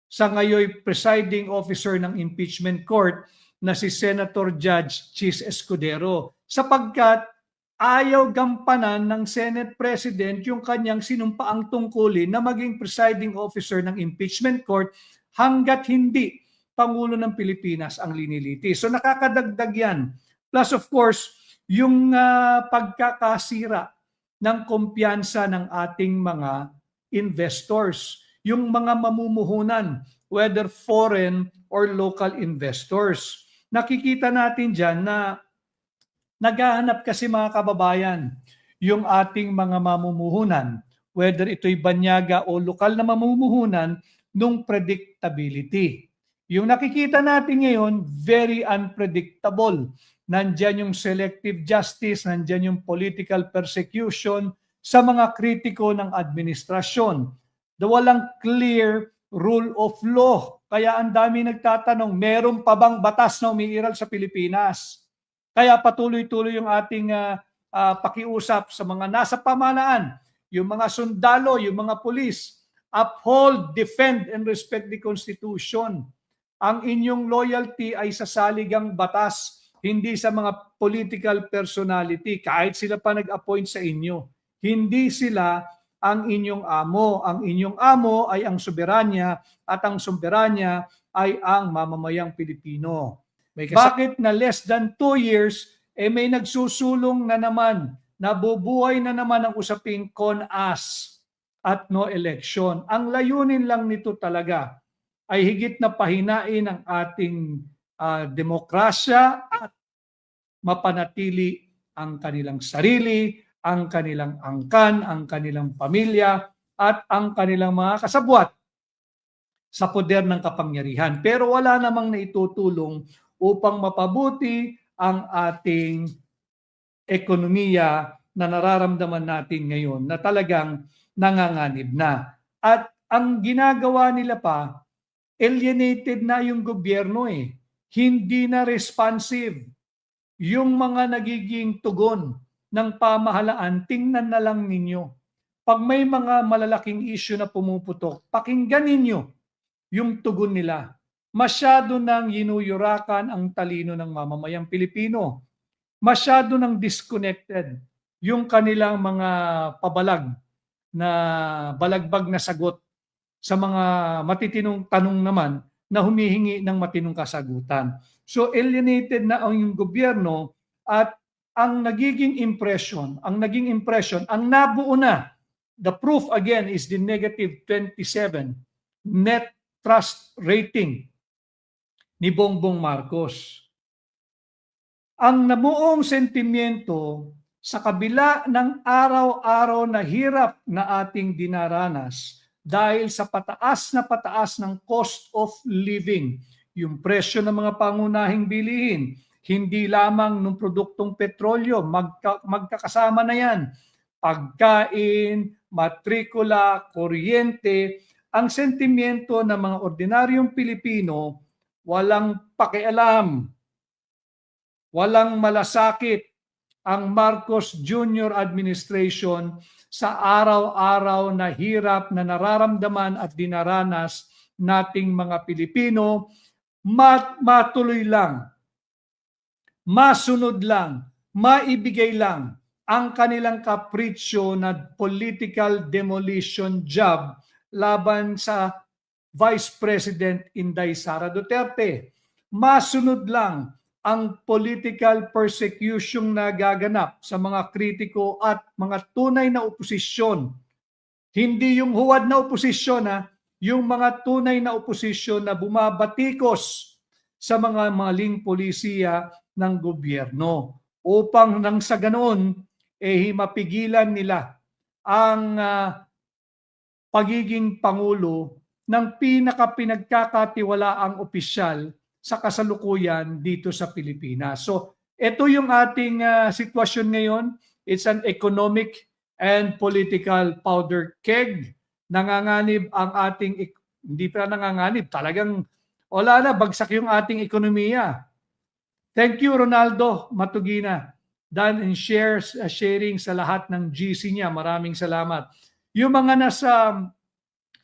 sa ngayon presiding officer ng impeachment court na si Senator Judge Chis Escudero, sapagkat ayaw gampanan ng Senate President yung kanyang sinumpaang tungkulin na maging presiding officer ng impeachment court hanggat hindi Pangulo ng Pilipinas ang liniliti. So nakakadagdag yan. Plus of course, yung pagkakasira ng kumpiyansa ng ating mga investors, yung mga mamumuhunan, whether foreign or local investors. Nakikita natin dyan na naghahanap kasi mga kababayan yung ating mga mamumuhunan, whether ito'y banyaga o lokal na mamumuhunan, nung predictability. Yung nakikita natin ngayon, very unpredictable. Nandyan yung selective justice, nandyan yung political persecution sa mga kritiko ng administrasyon. Walang clear rule of law. Kaya ang dami nagtatanong, meron pa bang batas na umiiral sa Pilipinas? Kaya patuloy-tuloy yung ating pakiusap sa mga nasa pamahalaan, yung mga sundalo, yung mga pulis, uphold, defend, and respect the Constitution. Ang inyong loyalty ay sa saligang batas, hindi sa mga political personality, kahit sila pa nag-appoint sa inyo. Hindi sila ang inyong amo. Ang inyong amo ay ang soberanya at ang soberanya ay ang mamamayang Pilipino. Bakit na less than 2 years, may nagsusulong na naman, nabubuhay na naman ang usaping CONAS at no election. Ang layunin lang nito talaga ay higit na pahinain ang ating demokrasya at mapanatili ang kanilang sarili, ang kanilang angkan, ang kanilang pamilya, at ang kanilang mga kasabwat sa poder ng kapangyarihan. Pero wala namang naitutulong upang mapabuti ang ating ekonomiya na nararamdaman natin ngayon na talagang nanganganib na. At ang ginagawa nila pa, alienated na yung gobyerno eh. Hindi na responsive. Yung mga nagiging tugon ng pamahalaan, tingnan na lang ninyo. Pag may mga malalaking issue na pumuputok, pakinggan ninyo yung tugon nila. Masyado nang yinuyurakan ang talino ng mamamayang Pilipino. Masyado nang disconnected yung kanilang mga pabalag na balagbag na sagot sa mga matitinong tanong naman na humihingi ng matinong kasagutan. So alienated na ang gobyerno at ang naging impression, ang nabuo na, the proof again is the negative 27 net trust rating ni Bongbong Marcos. Ang nabuong sentimiento sa kabila ng araw-araw na hirap na ating dinaranas dahil sa pataas ng cost of living, yung presyo ng mga pangunahing bilihin, hindi lamang ng produktong petrolyo, magkakasama na yan, pagkain, matrikula, kuryente, ang sentimiento ng mga ordinaryong Pilipino, walang pakialam, walang malasakit ang Marcos Jr. administration sa araw-araw na hirap na nararamdaman at dinaranas nating mga Pilipino, matuloy lang, masunod lang, maibigay lang ang kanilang kapritsyo na political demolition job laban sa Vice President Inday Sara Duterte. Masunod lang ang political persecution na gaganap sa mga kritiko at mga tunay na oposisyon. Hindi yung huwad na oposisyon, yung mga tunay na oposisyon na bumabatikos sa mga maling polisiya ng gobyerno upang nang sa ganoon mapigilan nila ang pagiging pangulo ng pinagkakatiwalaang opisyal sa kasalukuyan dito sa Pilipinas. So, ito yung ating sitwasyon ngayon. It's an economic and political powder keg. Nanganganib ang ating, hindi pa nanganganib, talagang wala na, bagsak yung ating ekonomiya. Thank you, Ronaldo Matugina. Done and sharing sa lahat ng GC niya. Maraming salamat. Yung mga nasa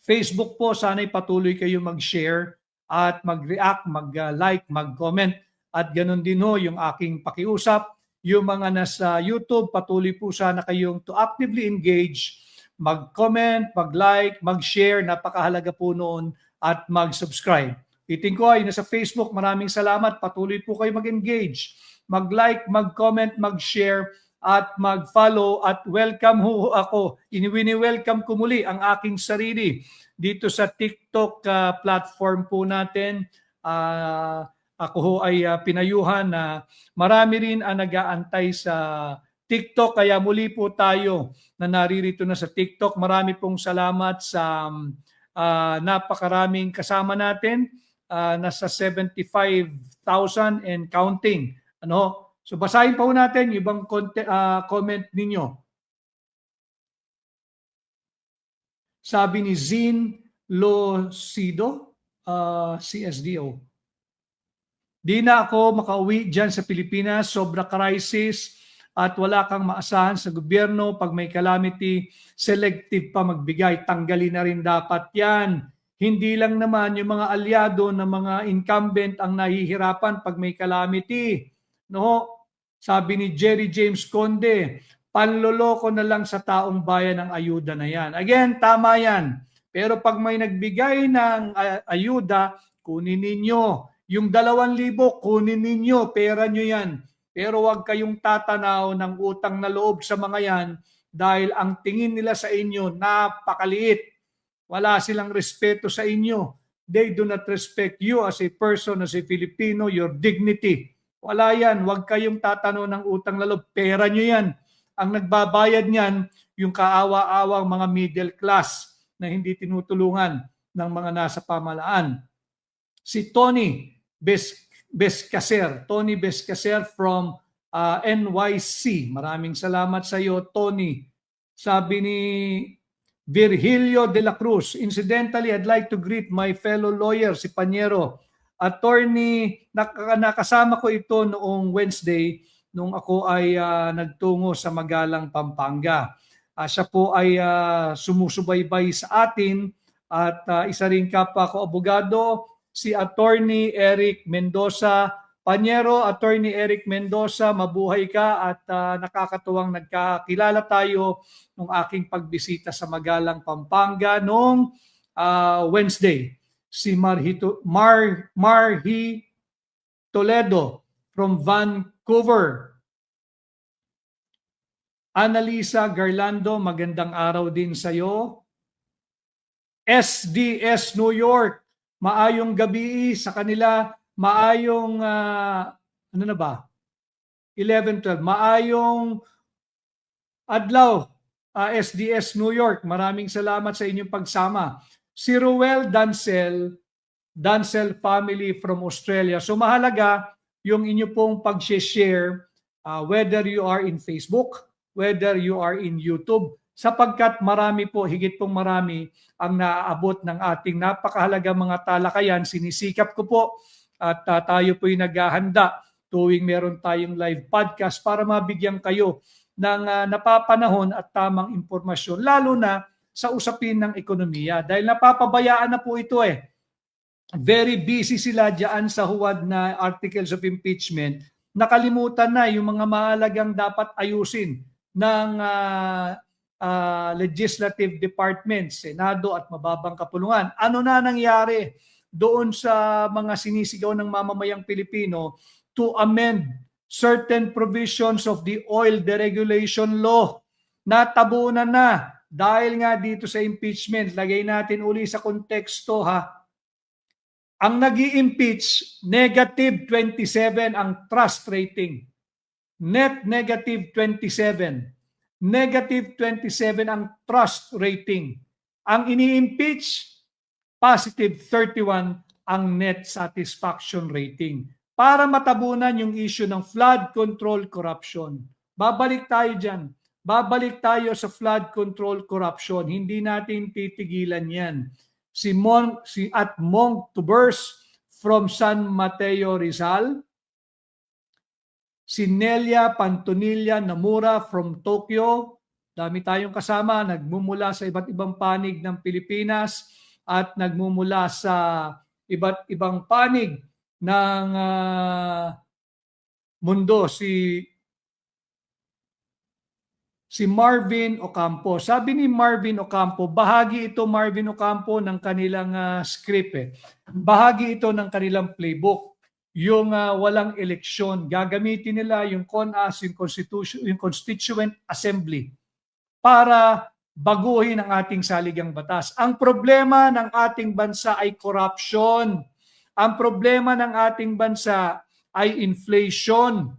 Facebook po, sana'y patuloy kayo mag-share at mag-react, mag-like, mag-comment. At ganun din ho yung aking pakiusap. Yung mga nasa YouTube, patuloy po sana kayong to actively engage, mag-comment, mag-like, mag-share, napakahalaga po noon, at mag-subscribe. Iting ko ay nasa Facebook, maraming salamat, patuloy po kayo mag-engage, mag-like, mag-comment, mag-share, at mag-follow, at welcome ho ako. Welcome ko muli ang aking sarili dito sa TikTok platform po natin. Ako ho ay pinayuhan na marami rin ang nag-aantay sa TikTok, kaya muli po tayo na naririto na sa TikTok. Marami pong salamat sa napakaraming kasama natin. Nasa 75,000 and counting. So basahin pa po natin yung ibang comment ninyo. Sabi ni Zin Locido, CSDO. Di na ako makauwi dyan sa Pilipinas, sobra crisis at wala kang maasahan sa gobyerno. Pag may calamity, selective pa magbigay. Tanggalin na rin dapat yan. Hindi lang naman yung mga alyado na mga incumbent ang nahihirapan pag may calamity. No? Sabi ni Jerry James Conde, panloloko na lang sa taong bayan ang ayuda na yan. Again, tama yan. Pero pag may nagbigay ng ayuda, kunin ninyo. Yung 2,000, kunin ninyo, pera nyo yan. Pero huwag kayong tatanaw ng utang na loob sa mga yan dahil ang tingin nila sa inyo napakaliit. Wala silang respeto sa inyo. They do not respect you as a person, as a Filipino, your dignity. Wala yan. Huwag kayong tatanaw ng utang na loob. Pera nyo yan. Ang nagbabayad niyan, yung kaawa-awang mga middle class na hindi tinutulungan ng mga nasa pamahalaan. Si Tony Bescacer from NYC. Maraming salamat sa iyo, Tony. Sabi ni Virgilio de la Cruz, incidentally, I'd like to greet my fellow lawyer, si Panyero. Attorney, nakasama ko ito noong Wednesday nung ako ay nagtungo sa Magalang, Pampanga. Siya po ay sumusubaybay sa atin at isa rin kapwa ko abogado, si Attorney Eric Mendoza. Panyero, Attorney Eric Mendoza, mabuhay ka at nakakatuwang nagkakilala tayo nung aking pagbisita sa Magalang, Pampanga noong Wednesday. Si Marhi Toledo from Vancouver. Annalisa Garlando, magandang araw din sa iyo. SDS New York, maayong gabi sa kanila, maayong 11-12, maayong adlaw, SDS New York. Maraming salamat sa inyong pagsama. Si Ruel Dancel family from Australia. So mahalaga yung inyo pong pag-share whether you are in Facebook, whether you are in YouTube, sapagkat marami po, higit pong marami ang naaabot ng ating napakahalaga mga talakayan. Sinisikap ko po at tayo po'y naghahanda tuwing meron tayong live podcast para mabigyan kayo ng napapanahon at tamang impormasyon, lalo na sa usapin ng ekonomiya. Dahil napapabayaan na po ito very busy sila diyan sa huwad na articles of impeachment, nakalimutan na yung mga mahalagang dapat ayusin ng legislative department, Senado at mababang kapulungan. Ano na nangyari doon sa mga sinisigaw ng mamamayang Pilipino to amend certain provisions of the oil deregulation law? Natabunan na dahil nga dito sa impeachment. Lagay natin uli sa konteksto ha. Ang nag-i-impeach, negative 27 ang trust rating. Net negative 27. Negative 27 ang trust rating. Ang ini-impeach, positive 31 ang net satisfaction rating. Para matabunan yung issue ng flood control corruption. Babalik tayo dyan. Babalik tayo sa flood control corruption. Hindi natin titigilan yan. Si Mong Tubers from San Mateo, Rizal. Si Nelia Pantonilla Namura from Tokyo. Dami tayong kasama, nagmumula sa iba't ibang panig ng Pilipinas at nagmumula sa iba't ibang panig ng mundo. Si Marvin Ocampo. Sabi ni Marvin Ocampo, bahagi ito Marvin Ocampo ng kanilang script. Bahagi ito ng kanilang playbook. Yung walang eleksyon, gagamitin nila yung CONAS, yung Constituent Assembly para baguhin ang ating saligang batas. Ang problema ng ating bansa ay corruption. Ang problema ng ating bansa ay inflation.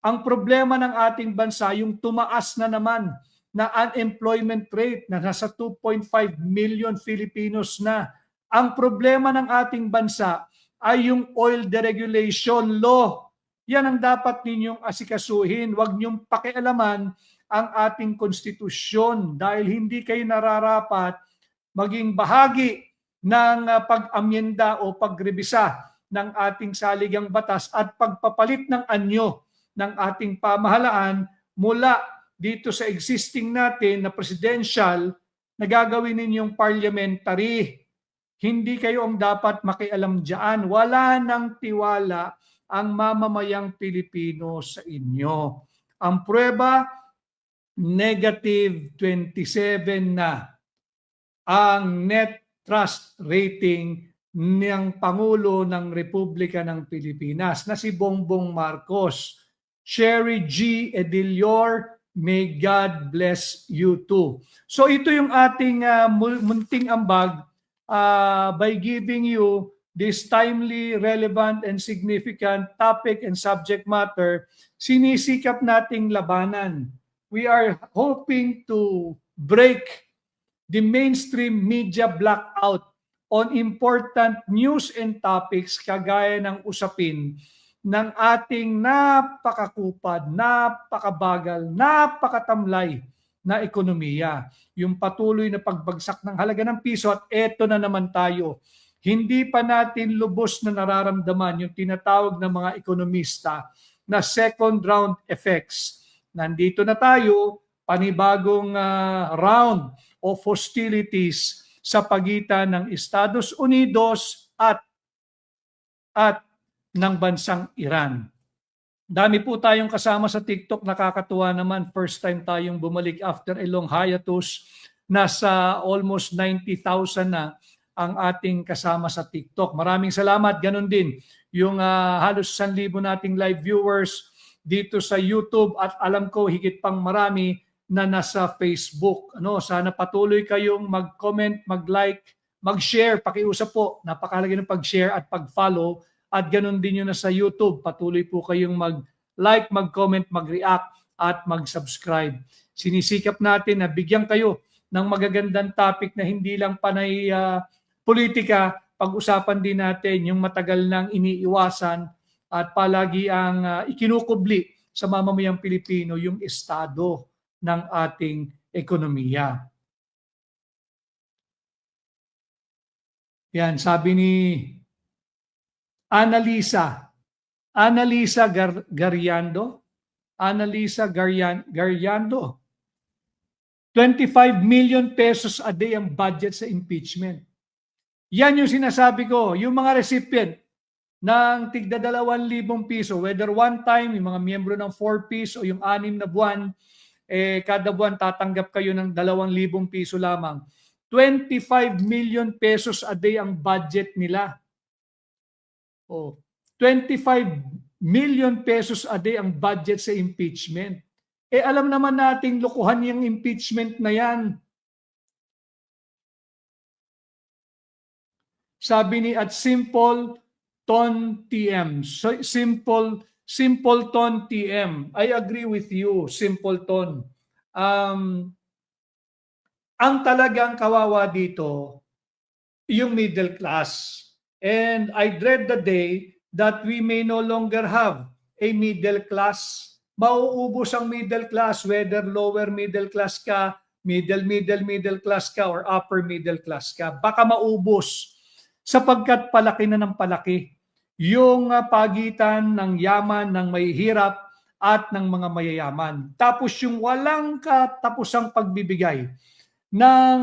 Ang problema ng ating bansa, yung tumaas na naman na unemployment rate na nasa 2.5 million Filipinos na. Ang problema ng ating bansa ay yung oil deregulation law. Yan ang dapat ninyong asikasuhin. Huwag ninyong pakialaman ang ating konstitusyon dahil hindi kayo nararapat maging bahagi ng pag-amyenda o pagrebisa ng ating saligang batas at pagpapalit ng anyo ng ating pamahalaan mula dito sa existing natin na presidential na gagawin ninyong parliamentary. Hindi kayo ang dapat makialam dyan. Wala nang tiwala ang mamamayang Pilipino sa inyo. Ang prueba, negative 27 na ang net trust rating ng Pangulo ng Republika ng Pilipinas na si Bongbong Marcos. Sherry G. Edilior, may God bless you too. So ito yung ating munting ambag by giving you this timely, relevant, and significant topic and subject matter, sinisikap nating labanan. We are hoping to break the mainstream media blackout on important news and topics kagaya ng usapin ng ating napakakupad, napakabagal, napakatamlay na ekonomiya. Yung patuloy na pagbagsak ng halaga ng piso at eto na naman tayo. Hindi pa natin lubos na nararamdaman yung tinatawag ng mga ekonomista na second round effects. Nandito na tayo, panibagong round of hostilities sa pagitan ng Estados Unidos at ng bansang Iran. Dami po tayong kasama sa TikTok, nakakatuwa naman. First time tayong bumalik after a long hiatus. Nasa almost 90,000 na ang ating kasama sa TikTok. Maraming salamat. Ganon din yung halos 1,000 nating live viewers dito sa YouTube at alam ko higit pang marami na nasa Facebook. Sana patuloy kayong mag-comment, mag-like, mag-share, pakiusap po. Napakahalaga ng pag-share at pag-follow. At ganun din yun na sa YouTube. Patuloy po kayong mag-like, mag-comment, mag-react at mag-subscribe. Sinisikap natin na bigyan kayo ng magagandang topic na hindi lang panay politika. Pag-usapan din natin yung matagal nang iniiwasan at palagi ang ikinukubli sa mamamayang Pilipino yung estado ng ating ekonomiya. Yan, sabi ni Annalisa Gariando, 25 million pesos a day ang budget sa impeachment. Yan yung sinasabi ko, yung mga recipient ng tigda 2,000 piso, whether one time, yung mga miyembro ng 4 piece o yung 6 na buwan, kada buwan tatanggap kayo ng 2,000 piso lamang. 25 million pesos a day ang budget nila. 25 million pesos a day ang budget sa impeachment. Alam naman nating lokohan yung impeachment na yan. Sabi ni at Simple Ton TM. So, Simple Ton TM. I agree with you, Simple Ton. Ang talagang kawawa dito, yung middle class. And I dread the day that we may no longer have a middle class. Mauubos ang middle class, whether lower middle class ka, middle class ka, or upper middle class ka. Baka maubos sapagkat palaki na ng palaki yung pagitan ng yaman, ng mahihirap at ng mga mayayaman. Tapos yung walang katapusang pagbibigay ng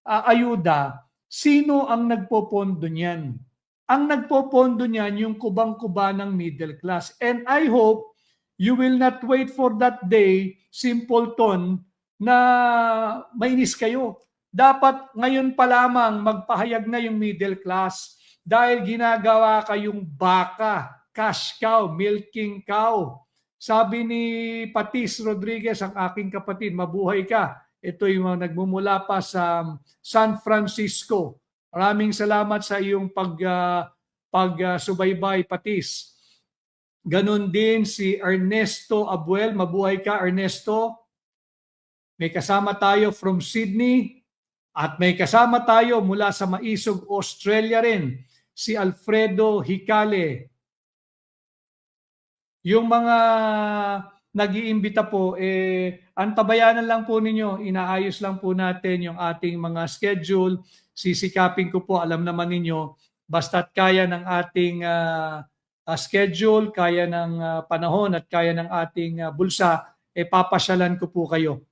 ayuda, sino ang nagpopondo niyan? Ang nagpopondo niyan yung kubang-kuba ng middle class. And I hope you will not wait for that day, Simpleton, na mainis kayo. Dapat ngayon pa lamang magpahayag na yung middle class dahil ginagawa kayong baka, cash cow, milking cow. Sabi ni Patis Rodriguez, ang aking kapatid, mabuhay ka. Ito yung nagmumula pa sa San Francisco. Maraming salamat sa iyong pagsubaybay, Patis. Ganon din si Ernesto Abuel. Mabuhay ka, Ernesto. May kasama tayo from Sydney. At may kasama tayo mula sa Maisog, Australia rin, si Alfredo Hicale. Yung mga nag-iimbita po, antabayanan lang po ninyo, inaayos lang po natin yung ating mga schedule. Sisikapin ko po, alam naman ninyo, basta't kaya ng ating schedule, kaya ng panahon at kaya ng ating bulsa, papasyalan ko po kayo.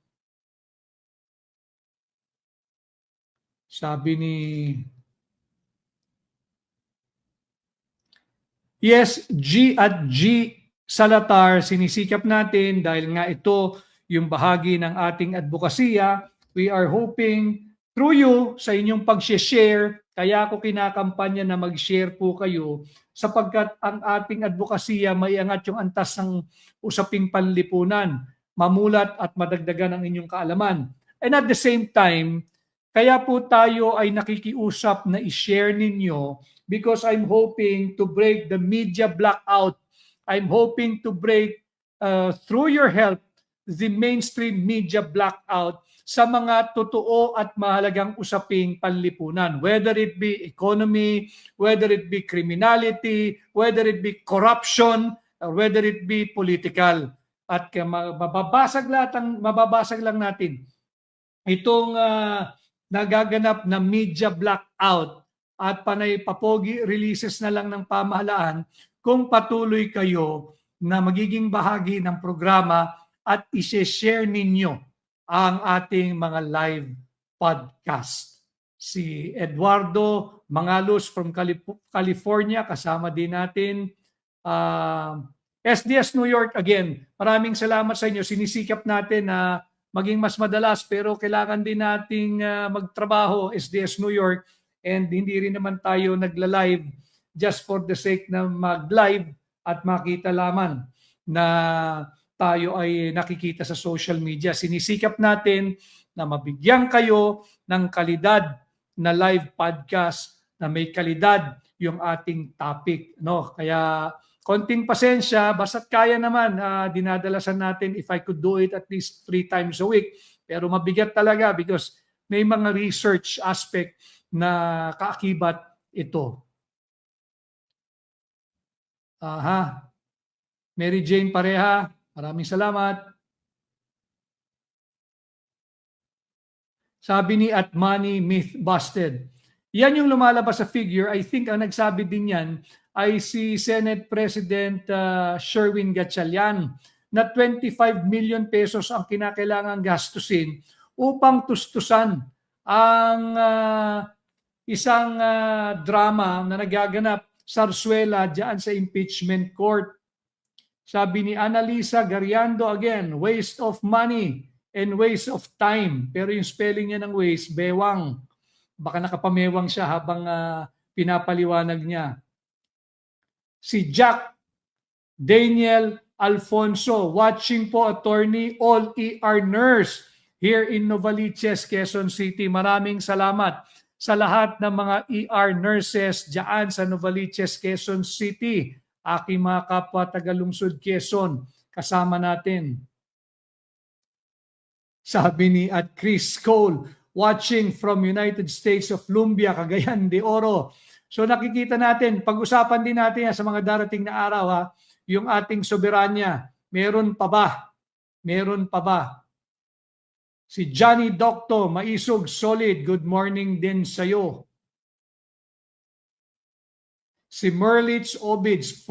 Sabi ni yes, G at G Salatar, sinisikap natin dahil nga ito yung bahagi ng ating advokasya. We are hoping through you sa inyong pag-share, kaya ako kinakampanya na mag-share po kayo sapagkat ang ating advokasya maiangat yung antas ng usaping panlipunan, mamulat at madagdagan ang inyong kaalaman. And at the same time, kaya po tayo ay nakikiusap na i-share ninyo because I'm hoping to break the media blackout. I'm hoping to break through your help the mainstream media blackout sa mga totoo at mahalagang usaping panlipunan. Whether it be economy, whether it be criminality, whether it be corruption, or whether it be political. At mababasag lang natin itong nagaganap na media blackout at panay papogi releases na lang ng pamahalaan kung patuloy kayo na magiging bahagi ng programa at i-share ninyo ang ating mga live podcast. Si Eduardo Mangalos from California, kasama din natin. SDS New York, again, maraming salamat sa inyo. Sinisikap natin na maging mas madalas pero kailangan din nating magtrabaho, SDS New York, and hindi rin naman tayo nagla-live just for the sake na mag-live at makita lamang na tayo ay nakikita sa social media. Sinisikap natin na mabigyan kayo ng kalidad na live podcast na may kalidad yung ating topic. No? Kaya konting pasensya, basta't kaya naman, dinadalasan natin if I could do it at least 3 times a week. Pero mabigat talaga because may mga research aspect na kaakibat ito. Mary Jane Pareha, maraming salamat. Sabi ni Atmani Myth Busted. Yan yung lumalabas sa figure. I think ang nagsabi din yan ay si Senate President Sherwin Gatchalian na 25 million pesos ang kinakailangan gastusin upang tustusan ang isang drama na nagaganap Sarsuela diyan sa impeachment court. Sabi ni Annalisa Gariando again, waste of money and waste of time. Pero yung spelling niya ng waste, bewang. Baka nakapamewang siya habang pinapaliwanag niya. Si Jack Daniel Alfonso, watching po attorney, all ER nurse here in Novaliches, Quezon City. Maraming salamat sa lahat ng mga ER nurses diyan sa Novaliches, Quezon City. Aking mga kapwa tagalungsod Quezon, kasama natin. Sabi ni at Chris Cole, watching from United States of Lumbia, Cagayan de Oro. So nakikita natin, pag-usapan din natin sa mga darating na araw, yung ating soberanya. Meron pa ba? Meron pa ba? Si Johnny Docto, Maisog Solid, good morning din sa'yo. Si Merlitz Obids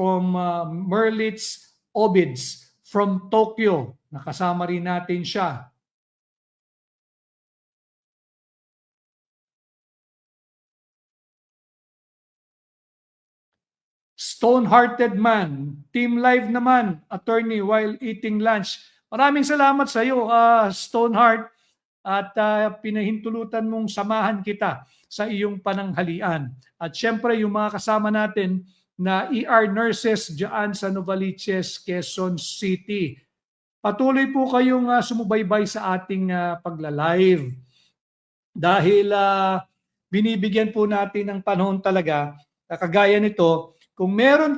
from Tokyo, nakasama rin natin siya. Stone-hearted man, team live naman, attorney while eating lunch. Maraming salamat sa iyo, Stoneheart, at pinahintulutan mong samahan kita sa iyong pananghalian. At syempre yung mga kasama natin na ER nurses diyan sa Novaliches, Quezon City. Patuloy po kayong sumubaybay sa ating pagla-live dahil binibigyan po natin ng panahon talaga kagaya nito. Kung meron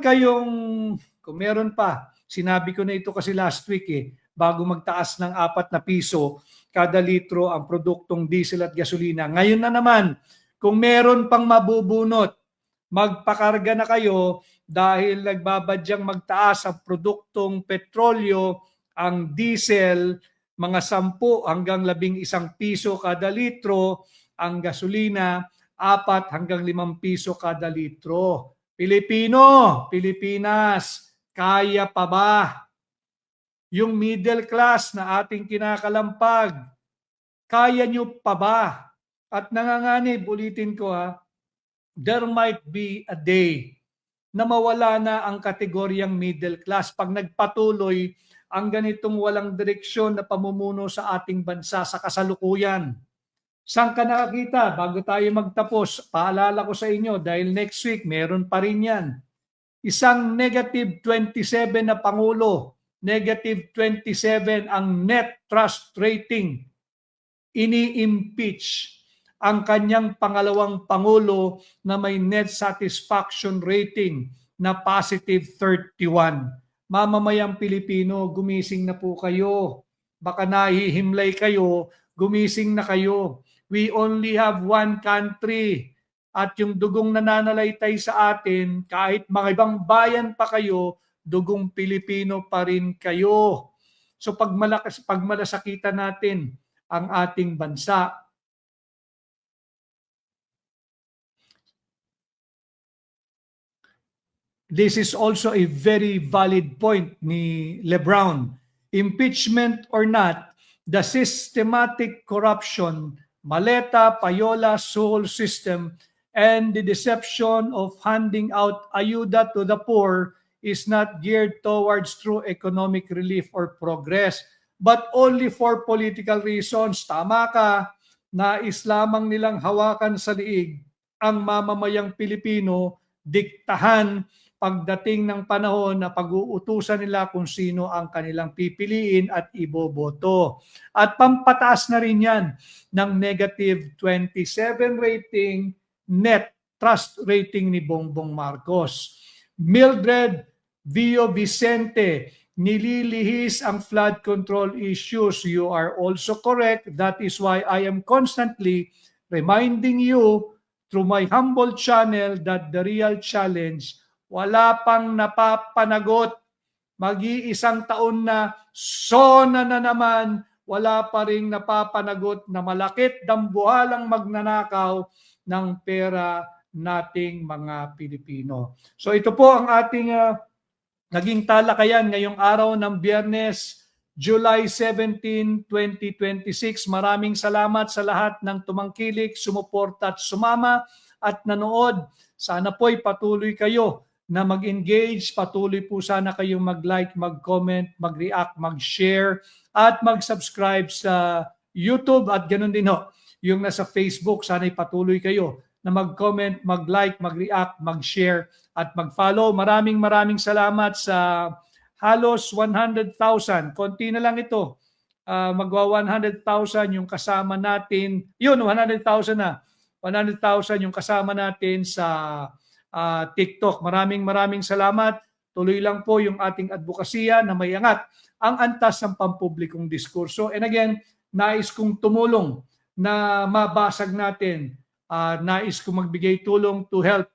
pa, sinabi ko na ito kasi last week bago magtaas ng 4 na piso kada litro ang produktong diesel at gasolina. Ngayon na naman, kung meron pang mabubunot, magpakarga na kayo dahil nagbabadyang magtaas ang produktong petrolyo, ang diesel, mga 10 hanggang 11 piso kada litro, ang gasolina, 4 hanggang 5 piso kada litro. Pilipino, Pilipinas, kaya pa ba? Yung middle class na ating kinakalampag, kaya nyo pa ba? At nanganganib, ulitin ko there might be a day na mawala na ang kategoryang middle class pag nagpatuloy ang ganitong walang direksyon na pamumuno sa ating bansa sa kasalukuyan. Saan ka nakakita? Bago tayo magtapos, paalala ko sa inyo dahil next week meron pa rin yan. Isang negative 27 na Pangulo, negative 27 ang net trust rating. Ini-impeach ang kanyang pangalawang Pangulo na may net satisfaction rating na positive 31. Mamamayang Pilipino, gumising na po kayo. Baka nahihimlay kayo, gumising na kayo. We only have one country at yung dugong nananalaytay sa atin, kahit mga ibang bayan pa kayo, dugong Pilipino pa rin kayo. So pagmalasakitan natin ang ating bansa. This is also a very valid point ni Lebron. Impeachment or not, the systematic corruption, Maleta, Payola, Soul system, and the deception of handing out ayuda to the poor is not geared towards true economic relief or progress, but only for political reasons. Tama ka, nais lamang nilang hawakan sa liig ang mamamayang Pilipino, diktahan pagdating ng panahon na pag-uutusan nila kung sino ang kanilang pipiliin at iboboto. At pampataas na rin yan ng negative 27 rating, net trust rating ni Bongbong Marcos. Mildred Vio Vicente, nililihis ang flood control issues. You are also correct. That is why I am constantly reminding you through my humble channel that the real challenge wala pang napapanagot. Mag-iisang taon na, SONA na naman, wala pa ring napapanagot na malakit dambuhalang magnanakaw ng pera nating mga Pilipino. So ito po ang ating naging talakayan ngayong araw ng Biyernes, July 17, 2026. Maraming salamat sa lahat ng tumangkilik, sumuporta at sumama at nanood. Sana po'y patuloy kayo na mag-engage, patuloy po sana kayong mag-like, mag-comment, mag-react, mag-share at mag-subscribe sa YouTube at ganun din ho. Yung nasa Facebook, sana'y patuloy kayo na mag-comment, mag-like, mag-react, mag-share at mag-follow. Maraming salamat sa halos 100,000. Konti na lang ito. Magwa 100,000 yung kasama natin. Yun, 100,000 na. 100,000 yung kasama natin sa TikTok. Maraming salamat. Tuloy lang po yung ating advokasya na may angat ang antas ng pampublikong diskurso. And again, nais kong tumulong na mabasag natin. Nais kong magbigay tulong to help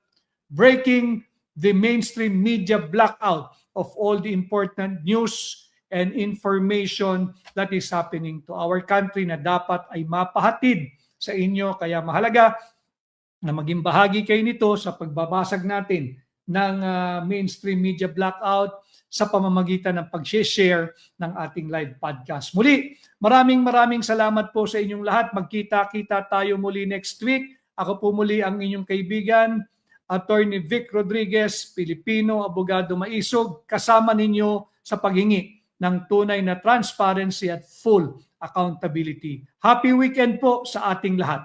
breaking the mainstream media blackout of all the important news and information that is happening to our country na dapat ay mapahatid sa inyo. Kaya mahalaga na maging bahagi kayo nito sa pagbabasag natin ng mainstream media blackout sa pamamagitan ng pag-share ng ating live podcast. Muli, maraming salamat po sa inyong lahat. Magkita-kita tayo muli next week. Ako po muli ang inyong kaibigan, Attorney Vic Rodriguez, Pilipino, abogado maisog, kasama ninyo sa paghingi ng tunay na transparency at full accountability. Happy weekend po sa ating lahat.